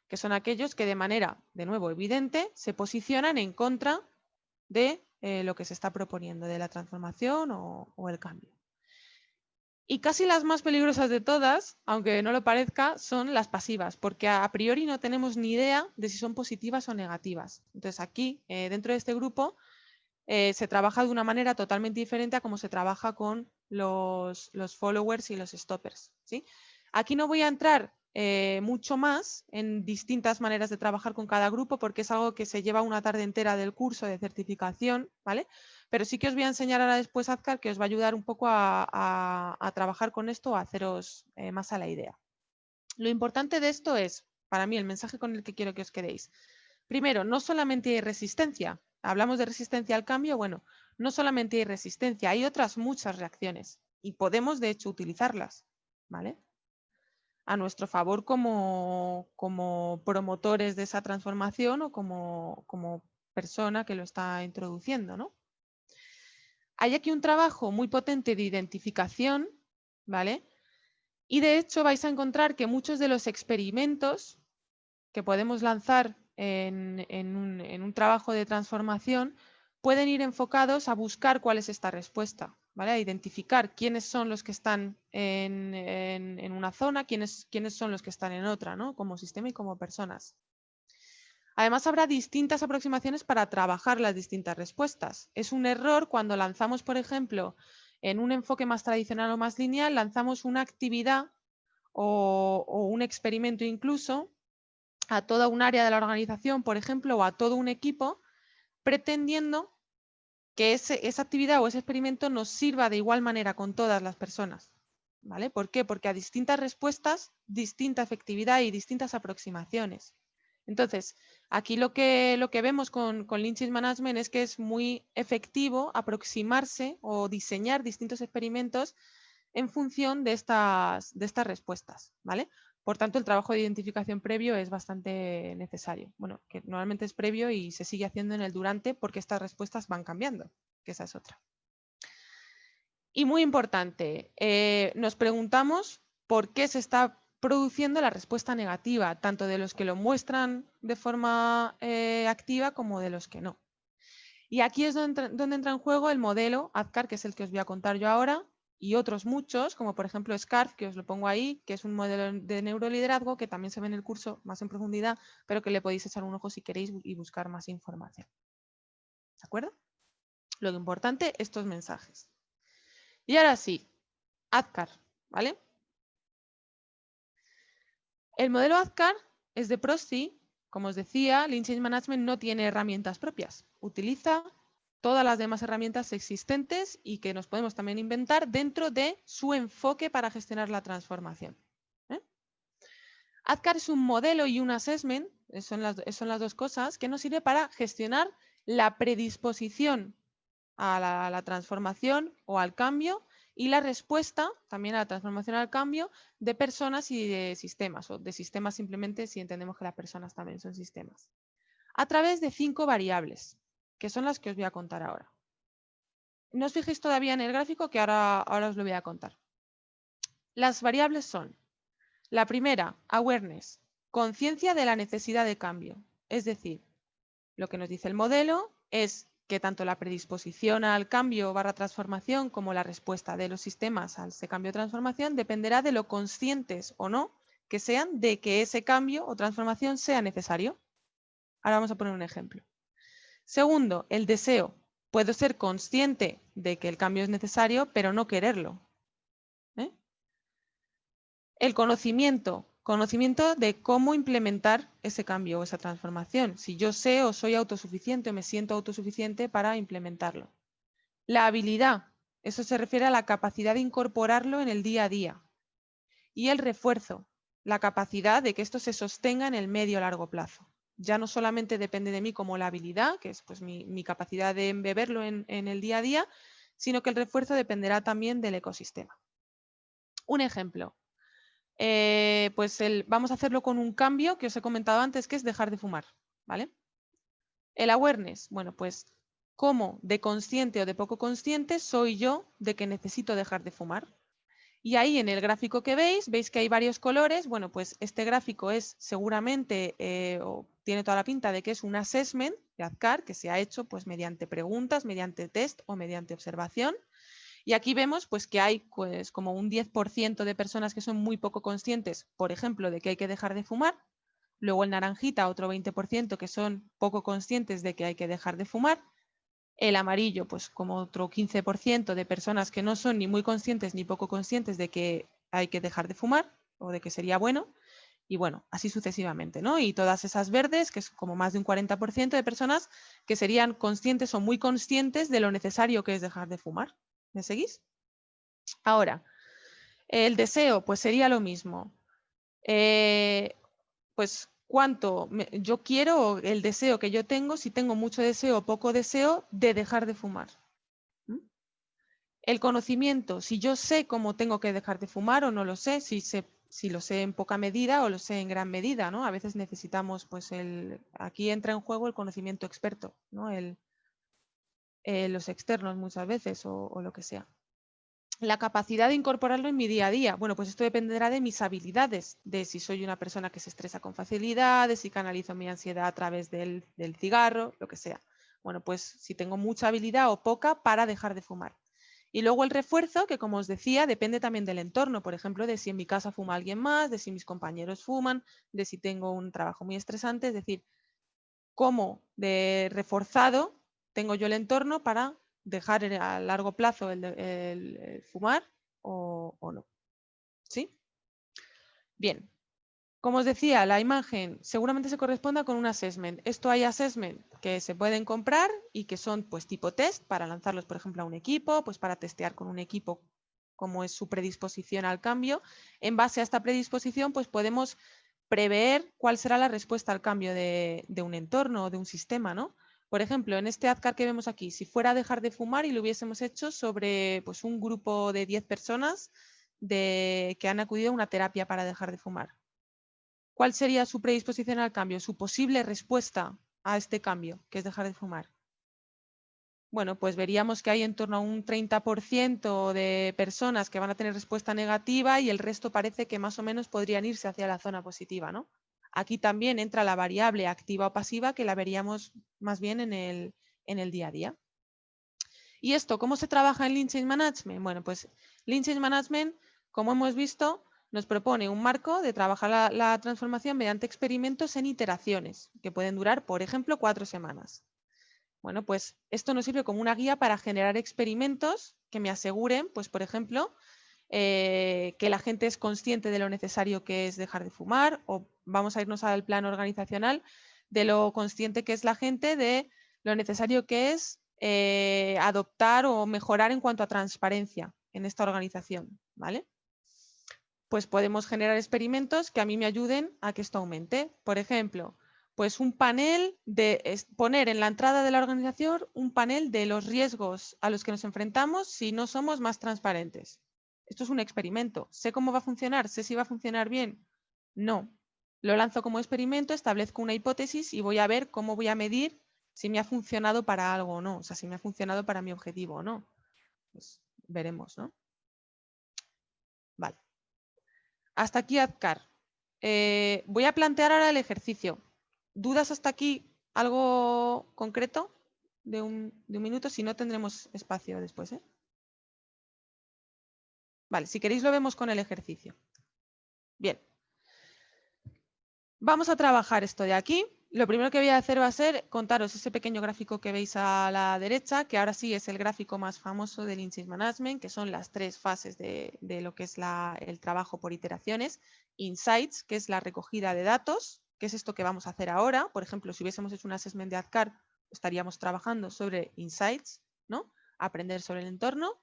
que son aquellos que de manera, de nuevo, evidente, se posicionan en contra de lo que se está proponiendo, de la transformación o el cambio. Y casi las más peligrosas de todas, aunque no lo parezca, son las pasivas, porque a priori no tenemos ni idea de si son positivas o negativas. Entonces aquí, dentro de este grupo, se trabaja de una manera totalmente diferente a cómo se trabaja con los followers y los stoppers, ¿sí? Aquí no voy a entrar mucho más en distintas maneras de trabajar con cada grupo, porque es algo que se lleva una tarde entera del curso de certificación, ¿vale? Pero sí que os voy a enseñar ahora después Azcar, que os va a ayudar un poco a trabajar con esto, a haceros más a la idea. Lo importante de esto es, para mí, el mensaje con el que quiero que os quedéis. Primero, no solamente hay resistencia. Hablamos de resistencia al cambio, bueno, no solamente hay resistencia, hay otras muchas reacciones y podemos, de hecho, utilizarlas, ¿vale? A nuestro favor como promotores de esa transformación o como persona que lo está introduciendo, ¿no? Hay aquí un trabajo muy potente de identificación, ¿vale? Y de hecho vais a encontrar que muchos de los experimentos que podemos lanzar en un trabajo de transformación pueden ir enfocados a buscar cuál es esta respuesta, ¿vale? A identificar quiénes son los que están en una zona, quiénes son los que están en otra, ¿no? Como sistema y como personas. Además, habrá distintas aproximaciones para trabajar las distintas respuestas. Es un error cuando lanzamos, por ejemplo, en un enfoque más tradicional o más lineal, lanzamos una actividad o un experimento incluso a toda un área de la organización, por ejemplo, o a todo un equipo, pretendiendo que esa actividad o ese experimento nos sirva de igual manera con todas las personas, ¿vale? ¿Por qué? Porque a distintas respuestas, distinta efectividad y distintas aproximaciones. Entonces, aquí lo que vemos con Lean Change Management es que es muy efectivo aproximarse o diseñar distintos experimentos en función de estas respuestas, ¿vale? Por tanto, el trabajo de identificación previo es bastante necesario. Bueno, que normalmente es previo y se sigue haciendo en el durante porque estas respuestas van cambiando, que esa es otra. Y muy importante, nos preguntamos por qué se está produciendo la respuesta negativa, tanto de los que lo muestran de forma activa como de los que no. Y aquí es donde entra en juego el modelo ADKAR, que es el que os voy a contar yo ahora, y otros muchos, como por ejemplo SCARF, que os lo pongo ahí, que es un modelo de neuroliderazgo que también se ve en el curso más en profundidad, pero que le podéis echar un ojo si queréis y buscar más información. ¿De acuerdo? Lo importante, estos mensajes. Y ahora sí, ADKAR, ¿vale? El modelo ADKAR es de Prosci. Como os decía, Lean Change Management no tiene herramientas propias. Utiliza todas las demás herramientas existentes y que nos podemos también inventar dentro de su enfoque para gestionar la transformación. ADKAR es un modelo y un assessment, son las dos cosas, que nos sirve para gestionar la predisposición a la transformación o al cambio y la respuesta también a la transformación al cambio de personas y de sistemas, o de sistemas simplemente si entendemos que las personas también son sistemas, a través de 5 variables, que son las que os voy a contar ahora. No os fijéis todavía en el gráfico que ahora os lo voy a contar. Las variables son, la primera, awareness, conciencia de la necesidad de cambio. Es decir, lo que nos dice el modelo es que tanto la predisposición al cambio / transformación como la respuesta de los sistemas a ese cambio o transformación dependerá de lo conscientes o no que sean de que ese cambio o transformación sea necesario. Ahora vamos a poner un ejemplo. Segundo, el deseo. Puedo ser consciente de que el cambio es necesario, pero no quererlo. El conocimiento de cómo implementar ese cambio o esa transformación. Si yo sé o soy autosuficiente o me siento autosuficiente para implementarlo. La habilidad. Eso se refiere a la capacidad de incorporarlo en el día a día. Y el refuerzo. La capacidad de que esto se sostenga en el medio o largo plazo. Ya no solamente depende de mí como la habilidad, que es pues mi capacidad de embeberlo en el día a día, sino que el refuerzo dependerá también del ecosistema. Un ejemplo, vamos a hacerlo con un cambio que os he comentado antes, que es dejar de fumar, ¿vale? El awareness, bueno, pues cómo de consciente o de poco consciente soy yo de que necesito dejar de fumar. Y ahí en el gráfico que veis que hay varios colores. Bueno, pues este gráfico es seguramente, o tiene toda la pinta de que es un assessment de ADKAR que se ha hecho pues mediante preguntas, mediante test o mediante observación. Y aquí vemos pues que hay pues como un 10% de personas que son muy poco conscientes, por ejemplo, de que hay que dejar de fumar. Luego el naranjita, otro 20% que son poco conscientes de que hay que dejar de fumar. El amarillo, pues como otro 15% de personas que no son ni muy conscientes ni poco conscientes de que hay que dejar de fumar o de que sería bueno. Y bueno, así sucesivamente, ¿no? Y todas esas verdes, que es como más de un 40% de personas que serían conscientes o muy conscientes de lo necesario que es dejar de fumar. ¿Me seguís? Ahora, el deseo, pues sería lo mismo. Pues cuánto yo quiero, el deseo que yo tengo, si tengo mucho deseo o poco deseo de dejar de fumar. El conocimiento, si yo sé cómo tengo que dejar de fumar o no lo sé, si lo sé en poca medida o lo sé en gran medida, ¿no? A veces necesitamos, pues aquí entra en juego el conocimiento experto, ¿no? Los externos muchas veces o lo que sea. La capacidad de incorporarlo en mi día a día. Bueno, pues esto dependerá de mis habilidades, de si soy una persona que se estresa con facilidad, de si canalizo mi ansiedad a través del cigarro, lo que sea. Bueno, pues si tengo mucha habilidad o poca para dejar de fumar. Y luego el refuerzo, que como os decía, depende también del entorno. Por ejemplo, de si en mi casa fuma alguien más, de si mis compañeros fuman, de si tengo un trabajo muy estresante. Es decir, cómo de reforzado tengo yo el entorno para dejar a largo plazo el fumar o no. ¿Sí? Bien. Como os decía, la imagen seguramente se corresponda con un assessment. Esto hay assessment que se pueden comprar y que son pues tipo test para lanzarlos, por ejemplo, a un equipo, pues para testear con un equipo cómo es su predisposición al cambio. En base a esta predisposición, pues podemos prever cuál será la respuesta al cambio de un entorno o de un sistema, ¿no? Por ejemplo, en este ADKAR que vemos aquí, si fuera a dejar de fumar y lo hubiésemos hecho sobre pues, un grupo de 10 personas que han acudido a una terapia para dejar de fumar. ¿Cuál sería su predisposición al cambio, su posible respuesta a este cambio, que es dejar de fumar? Bueno, pues veríamos que hay en torno a un 30% de personas que van a tener respuesta negativa y el resto parece que más o menos podrían irse hacia la zona positiva, ¿no? Aquí también entra la variable activa o pasiva que la veríamos más bien en el día a día. ¿Y esto cómo se trabaja en Lean Change Management? Bueno, pues Lean Change Management, como hemos visto, nos propone un marco de trabajar la transformación mediante experimentos en iteraciones, que pueden durar, por ejemplo, 4 semanas. Bueno, pues esto nos sirve como una guía para generar experimentos que me aseguren, pues por ejemplo, que la gente es consciente de lo necesario que es dejar de fumar, o vamos a irnos al plano organizacional, de lo consciente que es la gente de lo necesario que es adoptar o mejorar en cuanto a transparencia en esta organización, ¿vale? Pues podemos generar experimentos que a mí me ayuden a que esto aumente. Por ejemplo, pues un panel poner en la entrada de la organización un panel de los riesgos a los que nos enfrentamos si no somos más transparentes. Esto es un experimento. ¿Sé cómo va a funcionar? ¿Sé si va a funcionar bien? No. Lo lanzo como experimento, establezco una hipótesis y voy a ver cómo voy a medir si me ha funcionado para algo o no. O sea, si me ha funcionado para mi objetivo o no. Pues veremos, ¿no? Vale. Hasta aquí ADKAR. Voy a plantear ahora el ejercicio. ¿Dudas hasta aquí? ¿Algo concreto de un minuto? Si no, tendremos espacio después, ¿eh? Vale, si queréis lo vemos con el ejercicio. Bien. Vamos a trabajar esto de aquí. Lo primero que voy a hacer va a ser contaros ese pequeño gráfico que veis a la derecha, que ahora sí es el gráfico más famoso del Lean Change Management, que son las 3 fases de lo que es el trabajo por iteraciones. Insights, que es la recogida de datos, que es esto que vamos a hacer ahora. Por ejemplo, si hubiésemos hecho un assessment de ADKAR, estaríamos trabajando sobre Insights, ¿no? Aprender sobre el entorno.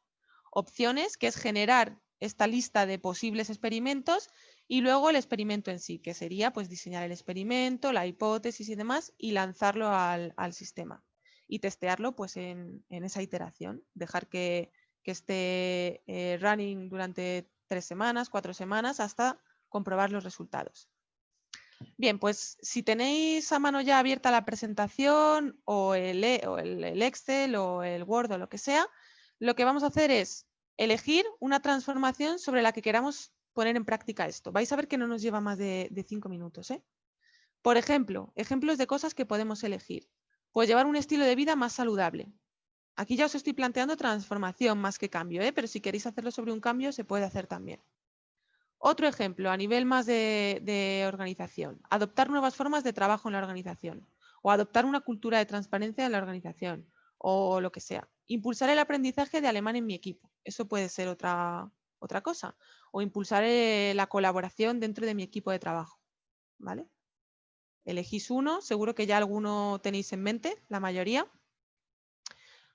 Opciones, que es generar esta lista de posibles experimentos, y luego el experimento en sí, que sería pues diseñar el experimento, la hipótesis y demás, y lanzarlo al sistema y testearlo pues en esa iteración, dejar que esté running durante 3 semanas, 4 semanas, hasta comprobar los resultados. Bien, pues si tenéis a mano ya abierta la presentación o el Excel o el Word o lo que sea, lo que vamos a hacer es elegir una transformación sobre la que queramos poner en práctica esto. Vais a ver que no nos lleva más de 5 minutos, ¿eh? Por ejemplo, ejemplos de cosas que podemos elegir. Pues llevar un estilo de vida más saludable. Aquí ya os estoy planteando transformación más que cambio, ¿eh? Pero si queréis hacerlo sobre un cambio, se puede hacer también. Otro ejemplo, a nivel más de organización. Adoptar nuevas formas de trabajo en la organización. O adoptar una cultura de transparencia en la organización. O lo que sea. Impulsar el aprendizaje de alemán en mi equipo. Eso puede ser otra cosa. O impulsar la colaboración dentro de mi equipo de trabajo. ¿vale? Elegís uno, seguro que ya alguno tenéis en mente, la mayoría.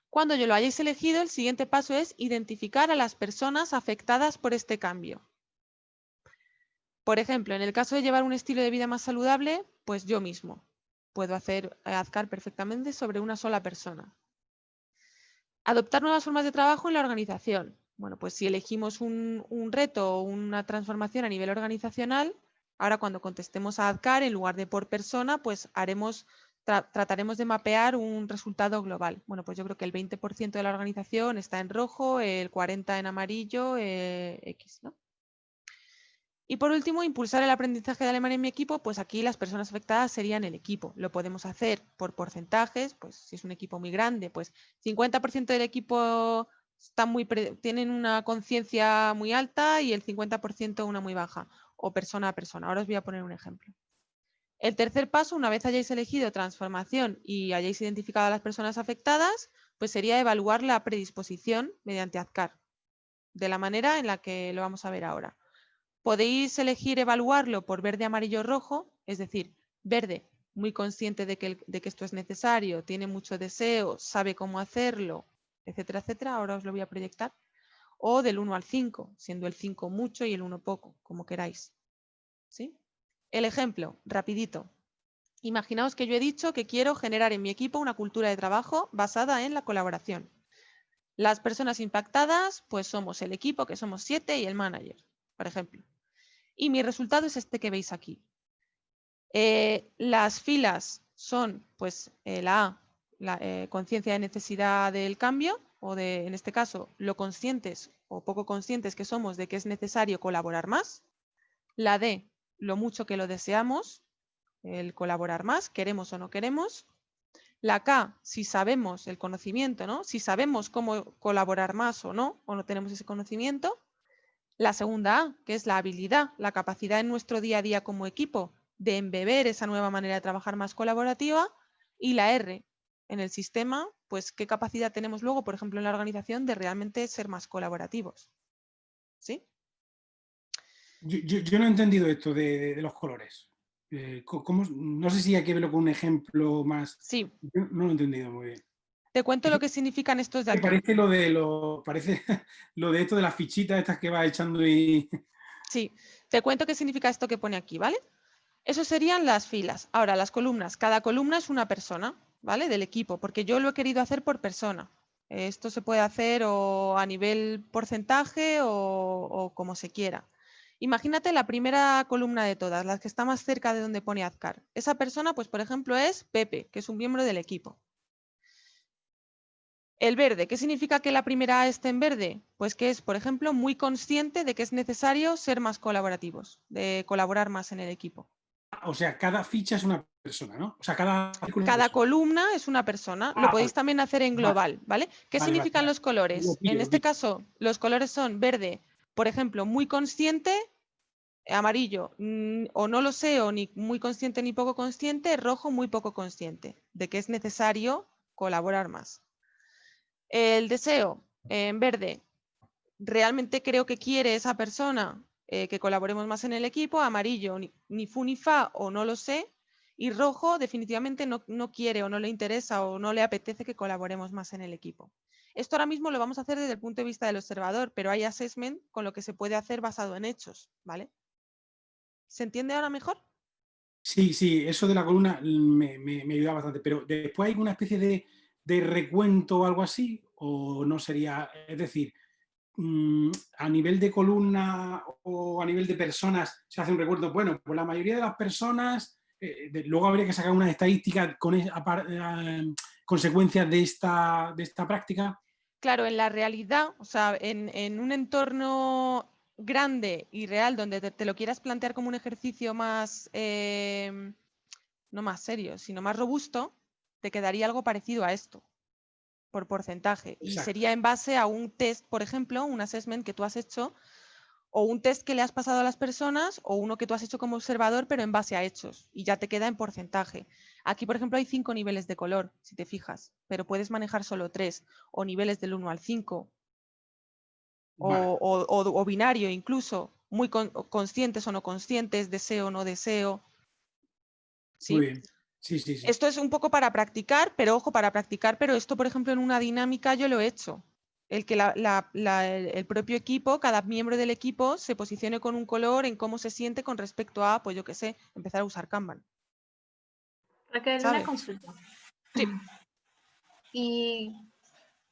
Cuando yo lo hayáis elegido, el siguiente paso es identificar a las personas afectadas por este cambio. Por ejemplo, en el caso de llevar un estilo de vida más saludable, pues yo mismo puedo hacer Azcar perfectamente sobre una sola persona. Adoptar nuevas formas de trabajo en la organización. Bueno, pues si elegimos un reto o una transformación a nivel organizacional, ahora cuando contestemos a Azcar, en lugar de por persona, pues trataremos de mapear un resultado global. Bueno, pues yo creo que el 20% de la organización está en rojo, el 40% en amarillo, X, ¿no? Y por último, impulsar el aprendizaje de alemán en mi equipo, pues aquí las personas afectadas serían el equipo. Lo podemos hacer por porcentajes, pues si es un equipo muy grande, pues 50% del equipo tienen una conciencia muy alta y el 50% una muy baja, o persona a persona. Ahora os voy a poner un ejemplo. El tercer paso, una vez hayáis elegido transformación y hayáis identificado a las personas afectadas, pues sería evaluar la predisposición mediante Azcar, de la manera en la que lo vamos a ver ahora. Podéis elegir evaluarlo por verde, amarillo, rojo, es decir, verde, muy consciente de que esto es necesario, tiene mucho deseo, sabe cómo hacerlo, etcétera, etcétera. Ahora os lo voy a proyectar. O del 1 al 5, siendo el 5 mucho y el 1 poco, como queráis. ¿Sí? El ejemplo, rapidito. Imaginaos que yo he dicho que quiero generar en mi equipo una cultura de trabajo basada en la colaboración. Las personas impactadas, pues somos el equipo, que somos 7, y el manager, por ejemplo. Y mi resultado es este que veis aquí. Las filas son, pues, la A, la conciencia de necesidad del cambio, o de, en este caso, lo conscientes o poco conscientes que somos de que es necesario colaborar más. La D, lo mucho que lo deseamos, el colaborar más, queremos o no queremos. La K, si sabemos el conocimiento, ¿no? Si sabemos cómo colaborar más o no tenemos ese conocimiento. La segunda A, que es la habilidad, la capacidad en nuestro día a día como equipo de embeber esa nueva manera de trabajar más colaborativa. Y la R, en el sistema, pues qué capacidad tenemos luego, por ejemplo, en la organización de realmente ser más colaborativos. ¿Sí? Yo no he entendido esto de los colores. No sé si hay que verlo con un ejemplo más. Sí. Yo no lo he entendido muy bien. Te cuento lo que significan estos de aquí. Parece parece lo de esto de las fichitas estas que vas echando y... Sí, te cuento qué significa esto que pone aquí, ¿vale? Eso serían las filas. Ahora, las columnas. Cada columna es una persona, ¿vale? Del equipo, porque yo lo he querido hacer por persona. Esto se puede hacer o a nivel porcentaje o como se quiera. Imagínate la primera columna de todas, la que está más cerca de donde pone Azcar. Esa persona, pues por ejemplo, es Pepe, que es un miembro del equipo. El verde, ¿qué significa que la primera A esté en verde? Pues que es, por ejemplo, muy consciente de que es necesario ser más colaborativos, de colaborar más en el equipo. O sea, cada ficha es una persona, ¿no? O sea, cada columna es una persona. Lo podéis también hacer en global, ¿vale? ¿Qué significan los colores? En este caso, los colores son verde, por ejemplo, muy consciente, amarillo, o no lo sé, o ni muy consciente ni poco consciente, rojo, muy poco consciente, de que es necesario colaborar más. El deseo, en verde, realmente creo que quiere esa persona que colaboremos más en el equipo. Amarillo, ni fu ni fa, o no lo sé. Y rojo, definitivamente no quiere o no le interesa o no le apetece que colaboremos más en el equipo. Esto ahora mismo lo vamos a hacer desde el punto de vista del observador, pero hay assessment con lo que se puede hacer basado en hechos, ¿vale? ¿Se entiende ahora mejor? Sí, eso de la columna me ayuda bastante, pero después hay una especie de recuento o algo así, o no sería, es decir, a nivel de columna o a nivel de personas se hace un recuento. Bueno, pues la mayoría de las personas, luego habría que sacar una estadística con consecuencias de esta práctica. Claro, en la realidad, o sea, en un entorno grande y real donde te lo quieras plantear como un ejercicio más, no más serio, sino más robusto, te quedaría algo parecido a esto, por porcentaje. Y Exacto. sería en base a un test, por ejemplo, un assessment que tú has hecho, o un test que le has pasado a las personas, o uno que tú has hecho como observador, pero en base a hechos, y ya te queda en porcentaje. Aquí, por ejemplo, hay 5 niveles de color, si te fijas, pero puedes manejar solo 3, o niveles del 1 al 5, Vale. o binario incluso, muy conscientes o no conscientes, deseo o no deseo. ¿sí? Muy bien. Sí, sí, sí. Esto es un poco para practicar, pero ojo, para practicar, pero esto, por ejemplo, en una dinámica yo lo he hecho. El que el propio equipo, cada miembro del equipo se posicione con un color en cómo se siente con respecto a, pues yo qué sé, empezar a usar Kanban. Raquel, una ¿Sabes? consulta. Sí. ¿Y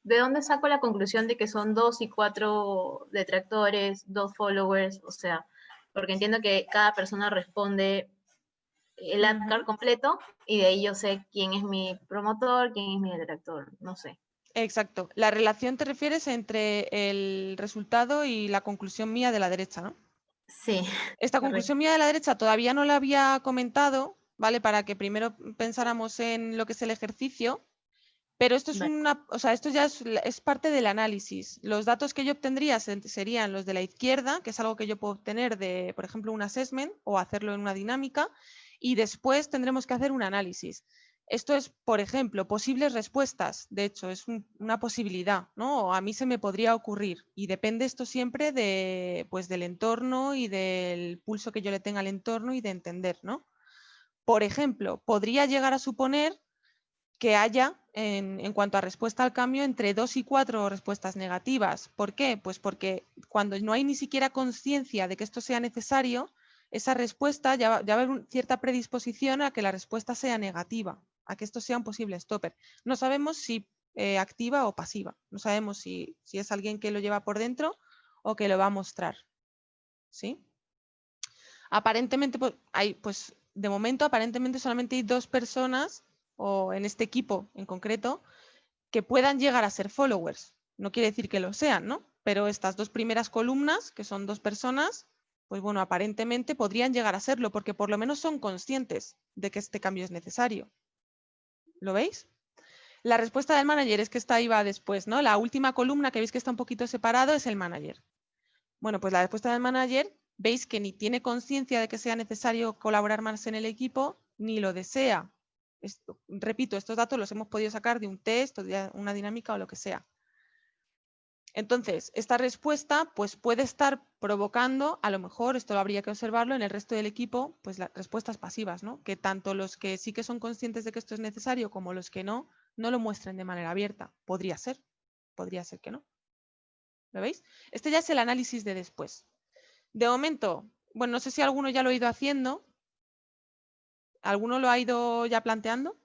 de dónde saco la conclusión de que son 2 y 4 detractores, 2 followers? O sea, porque entiendo que cada persona responde el ad card completo y de ahí yo sé quién es mi promotor, quién es mi detractor, no sé. Exacto. La relación te refieres entre el resultado y la conclusión mía de la derecha, ¿no? Sí. Esta correcto. conclusión mía de la derecha todavía no la había comentado, ¿vale? Para que primero pensáramos en lo que es el ejercicio, pero esto es Vale. esto ya es parte del análisis. Los datos que yo obtendría serían los de la izquierda, que es algo que yo puedo obtener de, por ejemplo, un assessment o hacerlo en una dinámica, y después tendremos que hacer un análisis. Esto es, por ejemplo, posibles respuestas. De hecho, es una posibilidad, ¿no? A mí se me podría ocurrir. Y depende esto siempre de, pues, del entorno y del pulso que yo le tenga al entorno y de entender, ¿no? Por ejemplo, podría llegar a suponer que haya, en cuanto a respuesta al cambio, entre 2 y 4 respuestas negativas. ¿Por qué? Pues porque cuando no hay ni siquiera conciencia de que esto sea necesario, esa respuesta ya va a haber cierta predisposición a que la respuesta sea negativa, a que esto sea un posible stopper. No sabemos si activa o pasiva, no sabemos si es alguien que lo lleva por dentro o que lo va a mostrar, ¿sí? Aparentemente, pues de momento, aparentemente solamente hay 2 personas, o en este equipo en concreto, que puedan llegar a ser followers. No quiere decir que lo sean, ¿no? Pero estas 2 primeras columnas, que son 2 personas, pues bueno, aparentemente podrían llegar a serlo, porque por lo menos son conscientes de que este cambio es necesario. ¿Lo veis? La respuesta del manager es que esta iba después, ¿no? La última columna que veis que está un poquito separado es el manager. Bueno, pues la respuesta del manager, veis que ni tiene conciencia de que sea necesario colaborar más en el equipo, ni lo desea. Repito, estos datos los hemos podido sacar de un test o de una dinámica o lo que sea. Entonces, esta respuesta pues puede estar provocando, a lo mejor, esto lo habría que observarlo en el resto del equipo, pues las respuestas pasivas, ¿no? Que tanto los que sí que son conscientes de que esto es necesario como los que no lo muestren de manera abierta. Podría ser que no. ¿Lo veis? Este ya es el análisis de después. De momento, bueno, no sé si alguno ya lo ha ido haciendo. ¿Alguno lo ha ido ya planteando?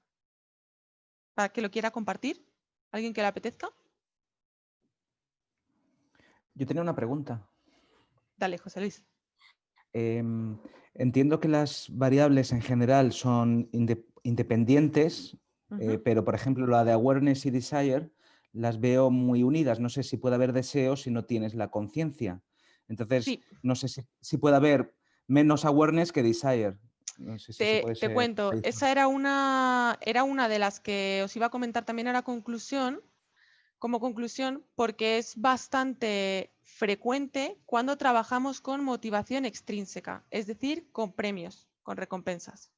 ¿Para que lo quiera compartir? ¿Alguien que le apetezca? Yo tenía una pregunta. Dale, José Luis. Entiendo que las variables en general son independientes, pero por ejemplo la de awareness y desire las veo muy unidas. No sé si puede haber deseo si no tienes la conciencia. Entonces, Sí. no sé si puede haber menos awareness que desire. No sé si eso puede Te ser. cuento, esa era una de las que os iba a comentar también a la conclusión, como conclusión, porque es bastante frecuente cuando trabajamos con motivación extrínseca, es decir, con premios, con recompensas.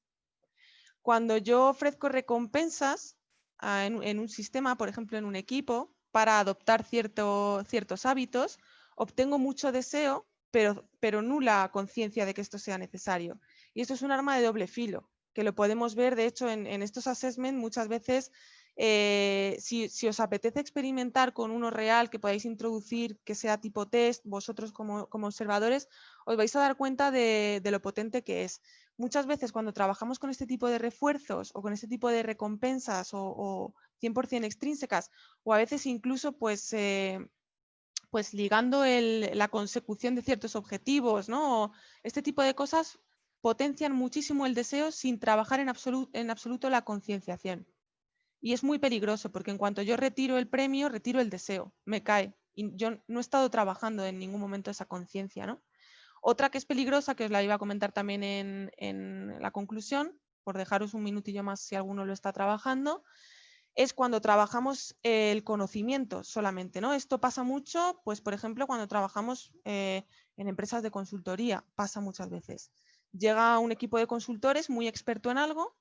Cuando yo ofrezco recompensas en un sistema, por ejemplo, en un equipo, para adoptar ciertos hábitos, obtengo mucho deseo, pero nula conciencia de que esto sea necesario. Y esto es un arma de doble filo, que lo podemos ver, de hecho, en estos assessments muchas veces. Si os apetece experimentar con uno real que podáis introducir, que sea tipo test, vosotros como observadores, os vais a dar cuenta de lo potente que es. Muchas veces cuando trabajamos con este tipo de refuerzos o con este tipo de recompensas o 100% extrínsecas, o a veces incluso pues ligando la consecución de ciertos objetivos, ¿no? O este tipo de cosas potencian muchísimo el deseo sin trabajar en absoluto la concienciación. Y es muy peligroso porque en cuanto yo retiro el premio, retiro el deseo, me cae. Y yo no he estado trabajando en ningún momento esa conciencia, ¿no? Otra que es peligrosa, que os la iba a comentar también en la conclusión, por dejaros un minutillo más si alguno lo está trabajando, es cuando trabajamos el conocimiento solamente, ¿no? Esto pasa mucho, pues por ejemplo, cuando trabajamos en empresas de consultoría, pasa muchas veces. Llega un equipo de consultores muy experto en algo,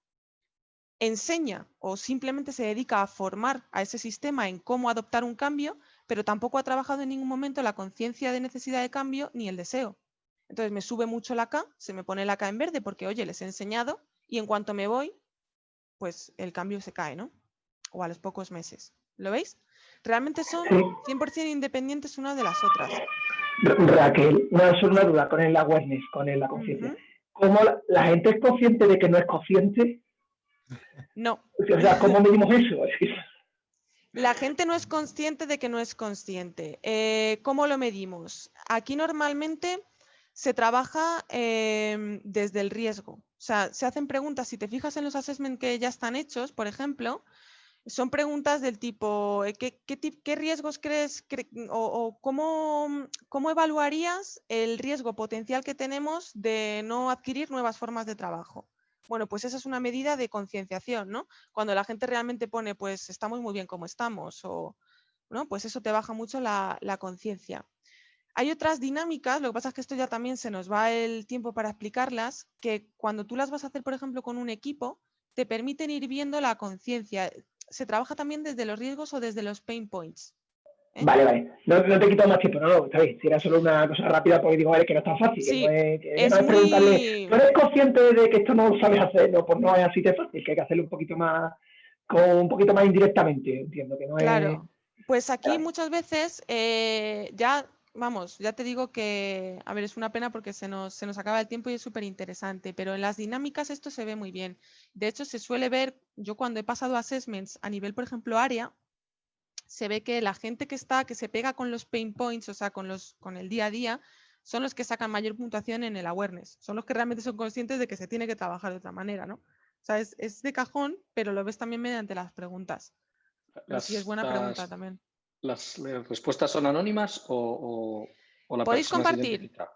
enseña o simplemente se dedica a formar a ese sistema en cómo adoptar un cambio, pero tampoco ha trabajado en ningún momento la conciencia de necesidad de cambio ni el deseo. Entonces me sube mucho la K, se me pone la K en verde porque, oye, les he enseñado y en cuanto me voy, pues el cambio se cae, ¿no? O a los pocos meses. ¿Lo veis? Realmente son Sí. 100% independientes una de las otras. Raquel, solo una duda con el awareness, con la conciencia. ¿Cómo la gente es consciente de que no es consciente? No. O sea, ¿cómo medimos eso? La gente no es consciente de que no es consciente. ¿Cómo lo medimos? Aquí normalmente se trabaja desde el riesgo. O sea, se hacen preguntas, si te fijas en los assessments que ya están hechos, por ejemplo, son preguntas del tipo, ¿qué riesgos crees o cómo evaluarías el riesgo potencial que tenemos de no adquirir nuevas formas de trabajo? Bueno, pues esa es una medida de concienciación, ¿no? Cuando la gente realmente pone, pues estamos muy bien como estamos, o, ¿no? Pues eso te baja mucho la conciencia. Hay otras dinámicas, lo que pasa es que esto ya también se nos va el tiempo para explicarlas, que cuando tú las vas a hacer, por ejemplo, con un equipo, te permiten ir viendo la conciencia. Se trabaja también desde los riesgos o desde los pain points. Vale. No te he quitado más tiempo, no, está bien. Si era solo una cosa rápida, porque digo, vale, que no es tan fácil. Sí, que no es preguntarle, ¿tú eres consciente de que esto no lo sabes hacer? No, pues no es así de fácil, que hay que hacerlo un poquito más indirectamente, entiendo, que no claro. es... Pues aquí muchas veces ya te digo que, a ver, es una pena porque se nos acaba el tiempo y es súper interesante, pero en las dinámicas esto se ve muy bien. De hecho, se suele ver, yo cuando he pasado assessments a nivel, por ejemplo, área, se ve que la gente que se pega con los pain points, o sea, con el día a día, son los que sacan mayor puntuación en el awareness. Son los que realmente son conscientes de que se tiene que trabajar de otra manera, ¿no? O sea, es de cajón, pero lo ves también mediante las preguntas. Pero sí es buena pregunta también. ¿Las respuestas son anónimas o la ¿Podéis persona compartir? se identifica?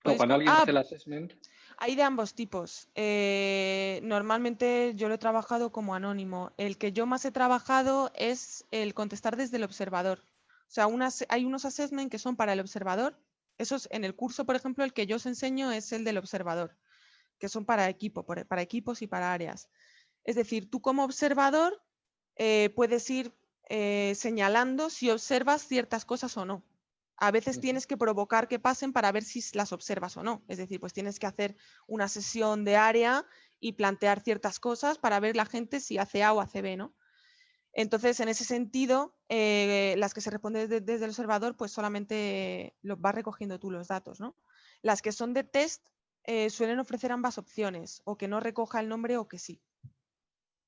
No, cuando alguien hace el assessment... Hay de ambos tipos. Normalmente yo lo he trabajado como anónimo. El que yo más he trabajado es el contestar desde el observador. O sea, hay unos assessment que son para el observador. Esos en el curso, por ejemplo, el que yo os enseño es el del observador, que son para equipos y para áreas. Es decir, tú como observador puedes ir señalando si observas ciertas cosas o no. A veces tienes que provocar que pasen para ver si las observas o no. Es decir, pues tienes que hacer una sesión de área y plantear ciertas cosas para ver la gente si hace A o hace B, ¿no? Entonces, en ese sentido, las que se responden desde el observador, pues solamente vas recogiendo tú los datos, ¿no? Las que son de test suelen ofrecer ambas opciones, o que no recoja el nombre o que sí.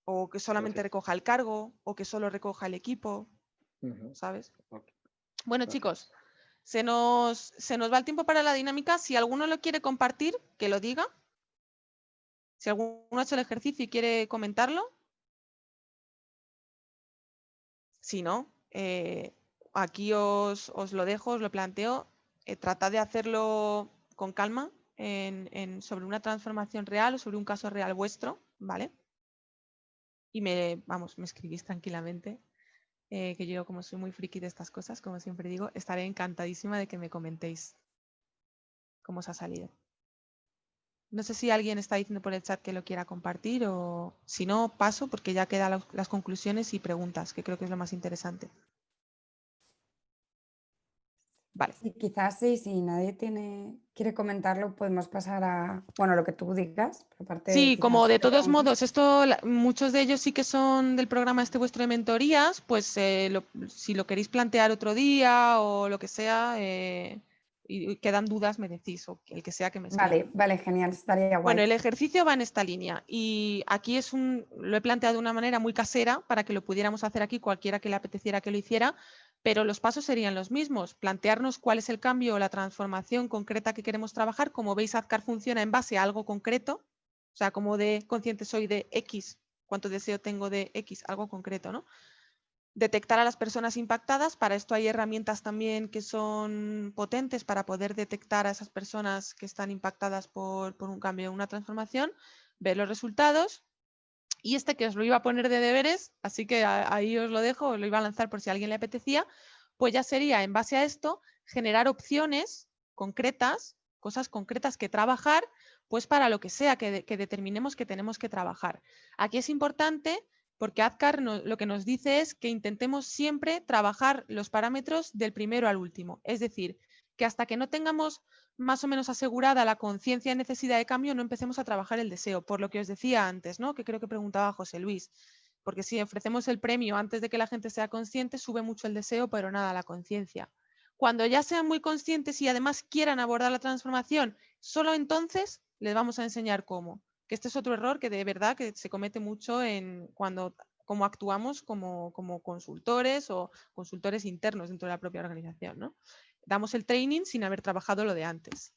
O que solamente recoja el cargo, o que solo recoja el equipo, ¿sabes? Bueno, chicos, se nos va el tiempo para la dinámica. Si alguno lo quiere compartir, que lo diga. Si alguno ha hecho el ejercicio y quiere comentarlo. Si no, aquí os lo dejo, os lo planteo. Tratad de hacerlo con calma sobre una transformación real o sobre un caso real vuestro, ¿vale? Y me escribís tranquilamente. Que yo, como soy muy friki de estas cosas, como siempre digo, estaré encantadísima de que me comentéis cómo os ha salido. No sé si alguien está diciendo por el chat que lo quiera compartir o si no, paso porque ya quedan las conclusiones y preguntas, que creo que es lo más interesante. Vale. Sí, quizás sí, si nadie quiere comentarlo, podemos pasar a, bueno, lo que tú digas. Sí, como de todos modos, muchos de ellos sí que son del programa vuestro de mentorías, pues si lo queréis plantear otro día o lo que sea, y quedan dudas, me decís, o el que sea que me escriba. Vale, genial, estaría guay. Bueno, el ejercicio va en esta línea y aquí lo he planteado de una manera muy casera para que lo pudiéramos hacer aquí cualquiera que le apeteciera que lo hiciera, pero los pasos serían los mismos, plantearnos cuál es el cambio o la transformación concreta que queremos trabajar. Como veis, Azcar funciona en base a algo concreto, o sea, como de consciente soy de X, cuánto deseo tengo de X, algo concreto, ¿no? Detectar a las personas impactadas. Para esto hay herramientas también que son potentes para poder detectar a esas personas que están impactadas por un cambio o una transformación, ver los resultados. Y que os lo iba a poner de deberes, así que ahí os lo dejo, os lo iba a lanzar por si a alguien le apetecía, pues ya sería, en base a esto, generar opciones concretas, cosas concretas que trabajar, pues para lo que sea que determinemos que tenemos que trabajar. Aquí es importante porque Azcar lo que nos dice es que intentemos siempre trabajar los parámetros del primero al último. Es decir, que hasta que no tengamos más o menos asegurada la conciencia de necesidad de cambio, no empecemos a trabajar el deseo, por lo que os decía antes, ¿no? Que creo que preguntaba José Luis, porque si ofrecemos el premio antes de que la gente sea consciente, sube mucho el deseo, pero nada la conciencia. Cuando ya sean muy conscientes y además quieran abordar la transformación, solo entonces les vamos a enseñar cómo. Que este es otro error que de verdad que se comete mucho como actuamos como consultores o consultores internos dentro de la propia organización, ¿no? Damos el training sin haber trabajado lo de antes.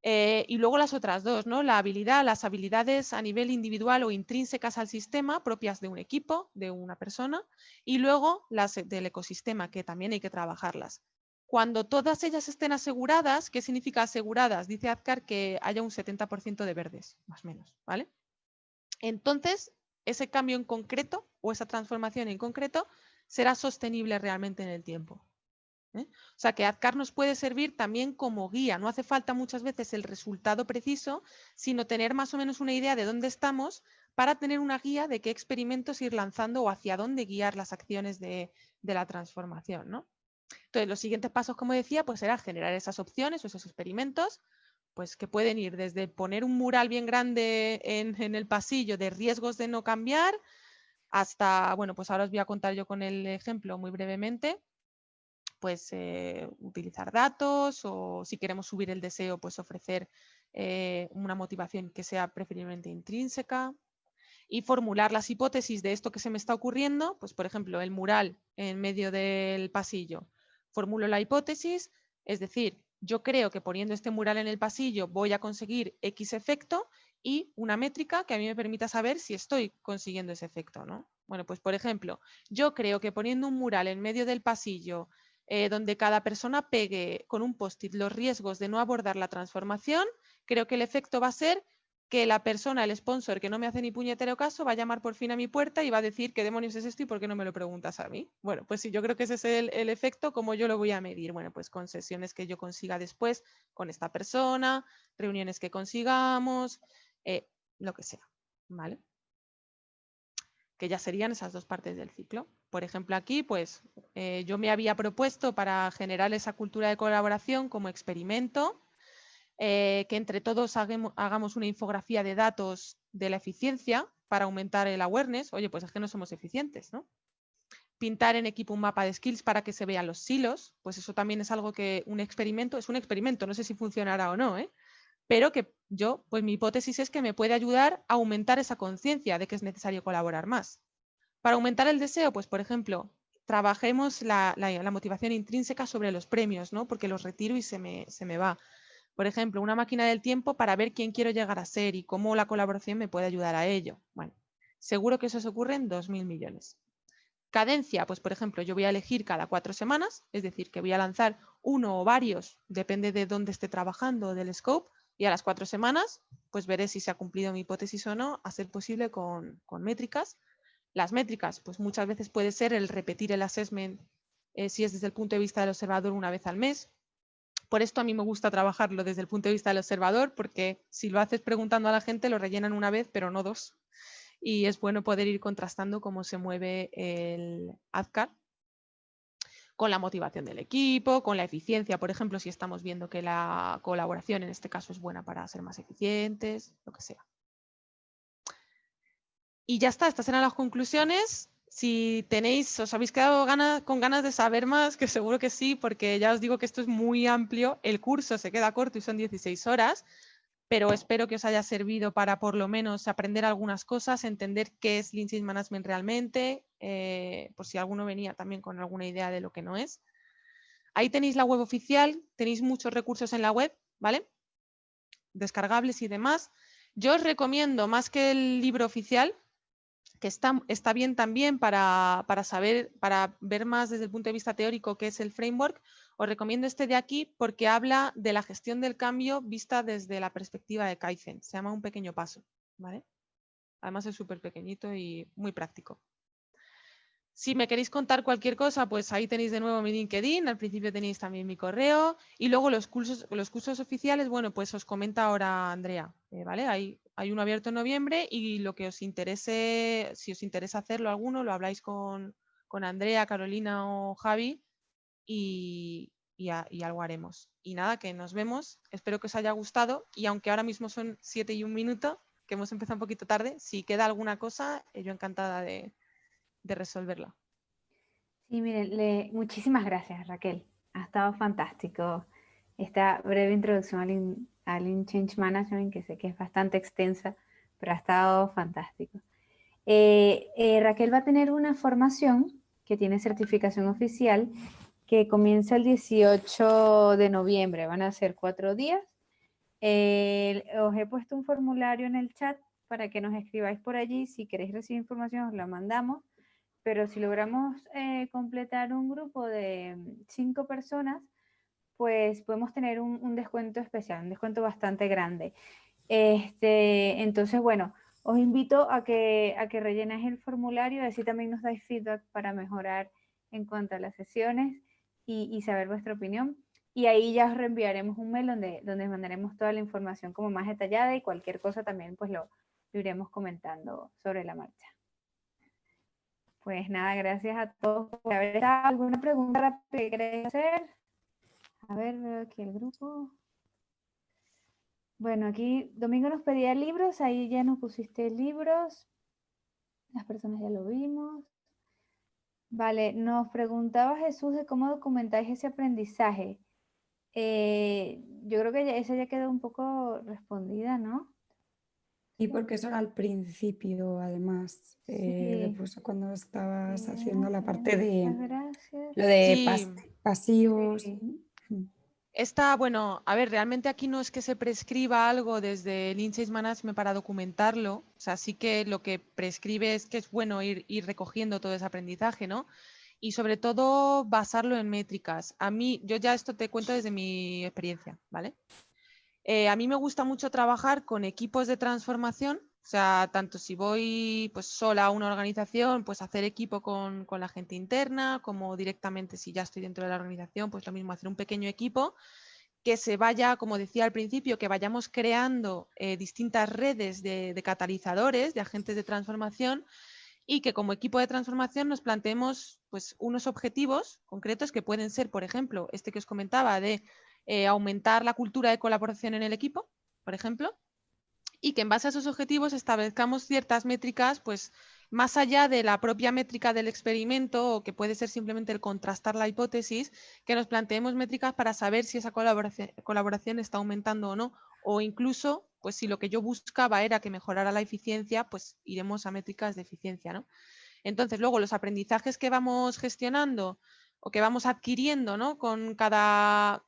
Y luego las otras dos, ¿no? Las habilidades a nivel individual o intrínsecas al sistema, propias de un equipo, de una persona, y luego las del ecosistema, que también hay que trabajarlas. Cuando todas ellas estén aseguradas, ¿qué significa aseguradas? Dice Azkar que haya un 70% de verdes, más o menos, ¿vale? Entonces, ese cambio en concreto o esa transformación en concreto será sostenible realmente en el tiempo. O sea que Azkar nos puede servir también como guía. No hace falta muchas veces el resultado preciso, sino tener más o menos una idea de dónde estamos para tener una guía de qué experimentos ir lanzando o hacia dónde guiar las acciones de la transformación, ¿no? Entonces, los siguientes pasos, como decía, pues será generar esas opciones o esos experimentos, pues que pueden ir desde poner un mural bien grande en el pasillo de riesgos de no cambiar, hasta, bueno, pues ahora os voy a contar yo con el ejemplo muy brevemente, pues utilizar datos o si queremos subir el deseo, pues ofrecer una motivación que sea preferiblemente intrínseca y formular las hipótesis de esto que se me está ocurriendo, pues por ejemplo el mural en medio del pasillo. Formulo la hipótesis, es decir, yo creo que poniendo este mural en el pasillo voy a conseguir X efecto y una métrica que a mí me permita saber si estoy consiguiendo ese efecto, ¿no? Bueno, pues por ejemplo, yo creo que poniendo un mural en medio del pasillo donde cada persona pegue con un post-it los riesgos de no abordar la transformación, creo que el efecto va a ser que la persona, el sponsor que no me hace ni puñetero caso, va a llamar por fin a mi puerta y va a decir qué demonios es esto y por qué no me lo preguntas a mí. Bueno, pues sí, yo creo que ese es el efecto, como yo lo voy a medir. Bueno, pues con sesiones que yo consiga después con esta persona, reuniones que consigamos, lo que sea, ¿vale? Que ya serían esas dos partes del ciclo. Por ejemplo, aquí, pues yo me había propuesto para generar esa cultura de colaboración como experimento, que entre todos hagamos una infografía de datos de la eficiencia para aumentar el awareness. Oye, pues es que no somos eficientes, ¿no? Pintar en equipo un mapa de skills para que se vean los silos, pues eso también es algo que es un experimento, no sé si funcionará o no, pero que yo, pues mi hipótesis es que me puede ayudar a aumentar esa conciencia de que es necesario colaborar más. Para aumentar el deseo, pues por ejemplo, trabajemos la motivación intrínseca sobre los premios, ¿no? Porque los retiro y se me va. Por ejemplo, una máquina del tiempo para ver quién quiero llegar a ser y cómo la colaboración me puede ayudar a ello. Bueno, seguro que eso se ocurre en 2.000 millones. Cadencia, pues por ejemplo, yo voy a elegir cada 4 semanas, es decir, que voy a lanzar uno o varios, depende de dónde esté trabajando, del scope, y a las 4 semanas, pues veré si se ha cumplido mi hipótesis o no, a ser posible con métricas. Las métricas, pues muchas veces puede ser el repetir el assessment si es desde el punto de vista del observador una vez al mes. Por esto a mí me gusta trabajarlo desde el punto de vista del observador, porque si lo haces preguntando a la gente, lo rellenan una vez, pero no dos. Y es bueno poder ir contrastando cómo se mueve el Azkar con la motivación del equipo, con la eficiencia, por ejemplo, si estamos viendo que la colaboración en este caso es buena para ser más eficientes, lo que sea. Y ya está, estas eran las conclusiones. Si os habéis quedado con ganas de saber más, que seguro que sí, porque ya os digo que esto es muy amplio, el curso se queda corto y son 16 horas, pero espero que os haya servido para por lo menos aprender algunas cosas, entender qué es Lean Change Management realmente, por si alguno venía también con alguna idea de lo que no es. Ahí tenéis la web oficial, tenéis muchos recursos en la web, ¿vale? Descargables y demás. Yo os recomiendo, más que el libro oficial, que está bien también para ver más desde el punto de vista teórico qué es el framework, os recomiendo este de aquí porque habla de la gestión del cambio vista desde la perspectiva de Kaizen. Se llama Un pequeño paso, ¿vale? Además es súper pequeñito y muy práctico. Si me queréis contar cualquier cosa, pues ahí tenéis de nuevo mi LinkedIn, al principio tenéis también mi correo y luego los cursos oficiales, bueno, pues os comenta ahora Andrea, ¿vale? Hay uno abierto en noviembre y lo que os interese, si os interesa hacerlo alguno, lo habláis con Andrea, Carolina o Javi y y algo haremos. Y nada, que nos vemos, espero que os haya gustado y aunque ahora mismo son 7 y 1 minuto, que hemos empezado un poquito tarde, si queda alguna cosa, yo encantada de resolverla. Sí, miren, muchísimas gracias, Raquel. Ha estado fantástico esta breve introducción al Lean Change Management, que sé que es bastante extensa, pero ha estado fantástico. Raquel va a tener una formación que tiene certificación oficial que comienza el 18 de noviembre. Van a ser 4 días. Os he puesto un formulario en el chat para que nos escribáis por allí. Si queréis recibir información, os la mandamos. Pero si logramos completar un grupo de 5 personas, pues podemos tener un descuento especial, un descuento bastante grande. Entonces, bueno, os invito a que rellenéis el formulario, así también nos dais feedback para mejorar en cuanto a las sesiones y saber vuestra opinión. Y ahí ya os reenviaremos un mail donde mandaremos toda la información como más detallada y cualquier cosa también pues lo iremos comentando sobre la marcha. Pues nada, gracias a todos por haber estado. ¿Alguna pregunta rápida que queréis hacer? A ver, veo aquí el grupo. Bueno, aquí Domingo nos pedía libros, ahí ya nos pusiste libros. Las personas ya lo vimos. Vale, nos preguntaba Jesús de cómo documentáis ese aprendizaje. Yo creo que esa ya quedó un poco respondida, ¿no? Sí, porque eso era al principio, además, después cuando estabas haciendo la parte de Muchas gracias. lo de Sí. pasivos. Sí. Bueno, a ver, realmente aquí no es que se prescriba algo desde Lean Change Management para documentarlo, o sea, sí que lo que prescribe es que es bueno ir recogiendo todo ese aprendizaje, ¿no? Y sobre todo basarlo en métricas. A mí, yo ya esto te cuento desde mi experiencia, ¿vale? A mí me gusta mucho trabajar con equipos de transformación, o sea, tanto si voy pues sola a una organización, pues hacer equipo con la gente interna, como directamente si ya estoy dentro de la organización, pues lo mismo, hacer un pequeño equipo que se vaya, como decía al principio, que vayamos creando distintas redes de catalizadores, de agentes de transformación y que como equipo de transformación nos planteemos pues unos objetivos concretos que pueden ser, por ejemplo, este que os comentaba de aumentar la cultura de colaboración en el equipo, por ejemplo, y que en base a esos objetivos establezcamos ciertas métricas, pues más allá de la propia métrica del experimento, o que puede ser simplemente el contrastar la hipótesis, que nos planteemos métricas para saber si esa colaboración está aumentando o no, o incluso, pues si lo que yo buscaba era que mejorara la eficiencia, pues iremos a métricas de eficiencia, ¿no? Entonces, luego los aprendizajes que vamos gestionando o que vamos adquiriendo, ¿no? con cada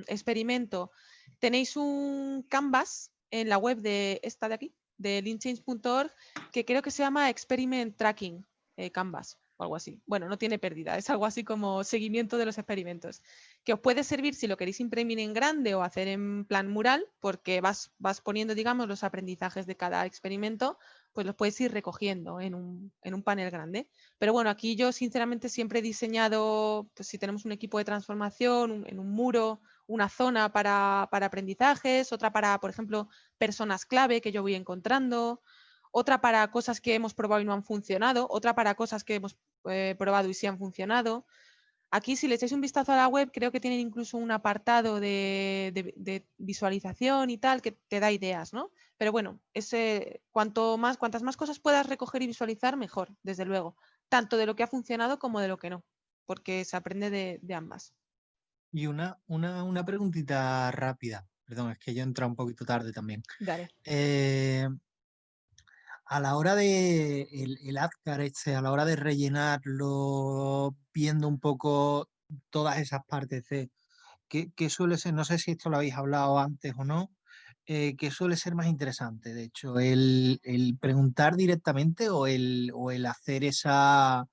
experimento, tenéis un canvas en la web de esta de aquí, de leanchange.org, que creo que se llama Experiment Tracking Canvas o algo así. Bueno, no tiene pérdida, es algo así como seguimiento de los experimentos, que os puede servir si lo queréis imprimir en grande o hacer en plan mural, porque vas poniendo, digamos, los aprendizajes de cada experimento, pues los puedes ir recogiendo en un panel grande. Pero bueno, aquí yo sinceramente siempre he diseñado, pues si tenemos un equipo de transformación, en un muro, una zona para aprendizajes, otra para, por ejemplo, personas clave que yo voy encontrando, otra para cosas que hemos probado y no han funcionado, otra para cosas que hemos probado y sí han funcionado. Aquí, si le echáis un vistazo a la web, creo que tienen incluso un apartado de visualización y tal, que te da ideas, ¿no? Pero bueno, cuantas más cosas puedas recoger y visualizar, mejor, desde luego. Tanto de lo que ha funcionado como de lo que no, porque se aprende de ambas. Y una preguntita rápida. Perdón, es que yo he entrado un poquito tarde también. Dale. A la hora de el ADKAR a la hora de rellenarlo, viendo un poco todas esas partes ¿qué suele ser? No sé si esto lo habéis hablado antes o no. ¿Qué suele ser más interesante? De hecho, el preguntar directamente o el hacer esa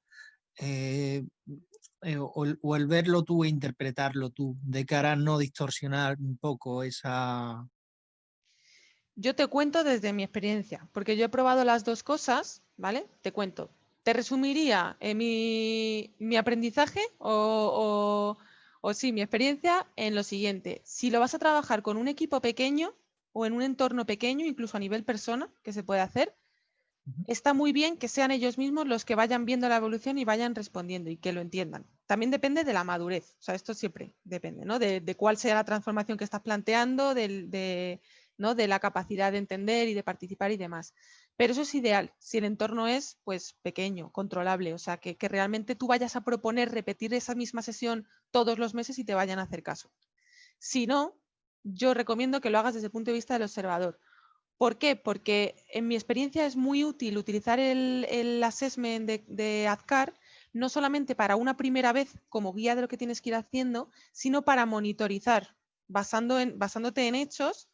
o el verlo tú e interpretarlo tú, de cara a no distorsionar un poco esa... Yo te cuento desde mi experiencia, porque yo he probado las dos cosas, ¿vale? Te cuento. Te resumiría mi aprendizaje o sí, mi experiencia en lo siguiente. Si lo vas a trabajar con un equipo pequeño o en un entorno pequeño, incluso a nivel persona, que se puede hacer, está muy bien que sean ellos mismos los que vayan viendo la evolución y vayan respondiendo y que lo entiendan. también depende de la madurez, o sea, esto siempre depende, ¿no? De cuál sea la transformación que estás planteando, ¿no? de la capacidad de entender y de participar y demás. Pero eso es ideal, si el entorno es pues pequeño, controlable, o sea, que realmente tú vayas a proponer repetir esa misma sesión todos los meses y te vayan a hacer caso. Si no, yo recomiendo que lo hagas desde el punto de vista del observador. ¿Por qué? Porque en mi experiencia es muy útil utilizar el assessment de Azcar, no solamente para una primera vez como guía de lo que tienes que ir haciendo, sino para monitorizar, basándote en hechos,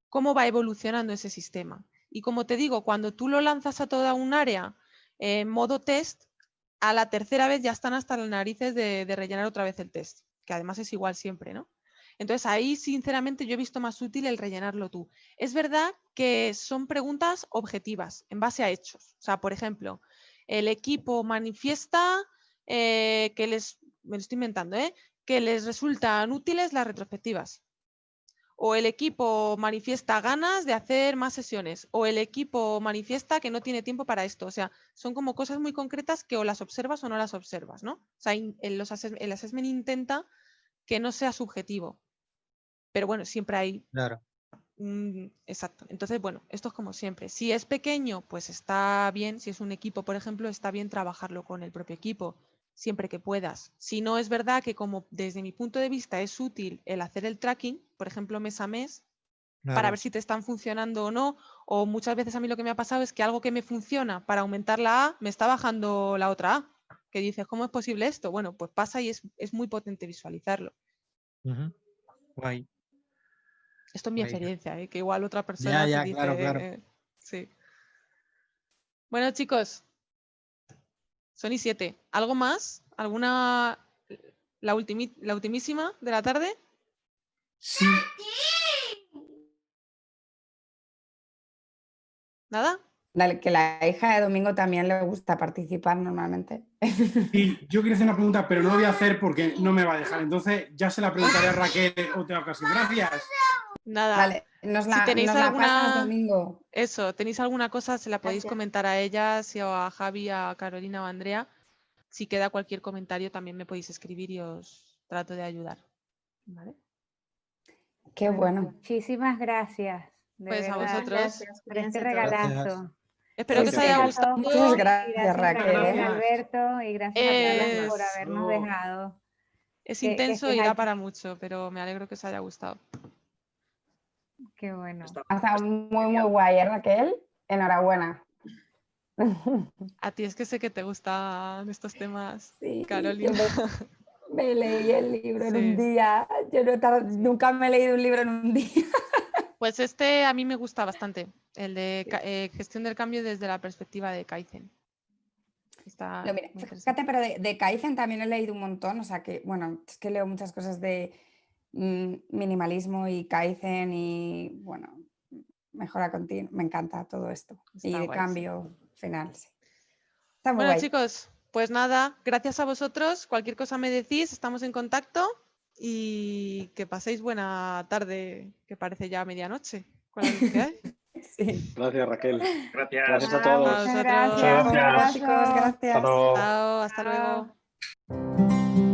cómo va evolucionando ese sistema. Y como te digo, cuando tú lo lanzas a toda un área en modo test, a la tercera vez ya están hasta las narices de rellenar otra vez el test, que además es igual siempre, ¿no? Entonces ahí sinceramente yo he visto más útil el rellenarlo tú. Es verdad que son preguntas objetivas, en base a hechos. O sea, por ejemplo, el equipo manifiesta me lo estoy inventando, que les resultan útiles las retrospectivas. O el equipo manifiesta ganas de hacer más sesiones. O el equipo manifiesta que no tiene tiempo para esto. O sea, son como cosas muy concretas que o las observas o no las observas, ¿no? O sea, el assessment intenta que no sea subjetivo. Pero bueno, siempre hay... Claro. Exacto. Entonces, bueno, esto es como siempre. Si es pequeño, pues está bien. Si es un equipo, por ejemplo, está bien trabajarlo con el propio equipo, siempre que puedas. Si no, es verdad que como desde mi punto de vista es útil el hacer el tracking, por ejemplo, mes a mes, Claro. para ver si te están funcionando o no. O muchas veces a mí lo que me ha pasado es que algo que me funciona para aumentar la A, me está bajando la otra A. Que dices, ¿cómo es posible esto? Bueno, pues pasa y es muy potente visualizarlo. Guay. Esto es mi experiencia, que igual otra persona te dice... Claro. Sí. Bueno, chicos, son y 7. ¿Algo más? ¿Alguna... la ultimísima de la tarde? Sí. ¿Nada? Dale, que la hija de Domingo también le gusta participar normalmente. Sí, yo quería hacer una pregunta, pero no lo voy a hacer porque no me va a dejar. Entonces ya se la preguntaré a Raquel en otra ocasión. Gracias. Nada. Vale, nos la pasas, Domingo. Eso, tenéis alguna cosa, se la podéis Gracias. comentar a ellas, o a Javi, a Carolina o a Andrea. Si queda cualquier comentario también me podéis escribir y os trato de ayudar. ¿Vale? Qué bueno. Muchísimas gracias. De Pues a verdad, vosotros. Gracias, por este cuídense todos. regalazo. Espero que os haya gustado. Muchas gracias, Gracias, Raquel. Raquel, Alberto, y gracias a todos por habernos Eso. dejado. Es que intenso estés y da aquí. para mucho, pero me alegro que os haya gustado. Qué bueno. Ha estado muy, muy guay, ¿eh, Raquel? Enhorabuena. A ti es que sé que te gustan estos temas, Sí, Carolina. me leí el libro en Sí. un día. Yo nunca me he leído un libro en un día. Pues este a mí me gusta bastante, el de gestión del cambio desde la perspectiva de Kaizen. Está Mira, muy interesante. fíjate, pero de Kaizen también he leído un montón, o sea que, bueno, es que leo muchas cosas de minimalismo y Kaizen y, bueno, mejora continua, me encanta todo esto. Está Y de guay, cambio final, sí. Está muy Bueno, guay. chicos, pues nada, gracias a vosotros. Cualquier cosa me decís, estamos en contacto y que paséis buena tarde, que parece ya medianoche con la luz que hay. Sí. Gracias, Raquel. Gracias. Gracias a Nada, todos. muchas vosotros. gracias. Un Gracias. abrazo. Chicos, gracias. Hasta luego. Chao, hasta Chao. luego.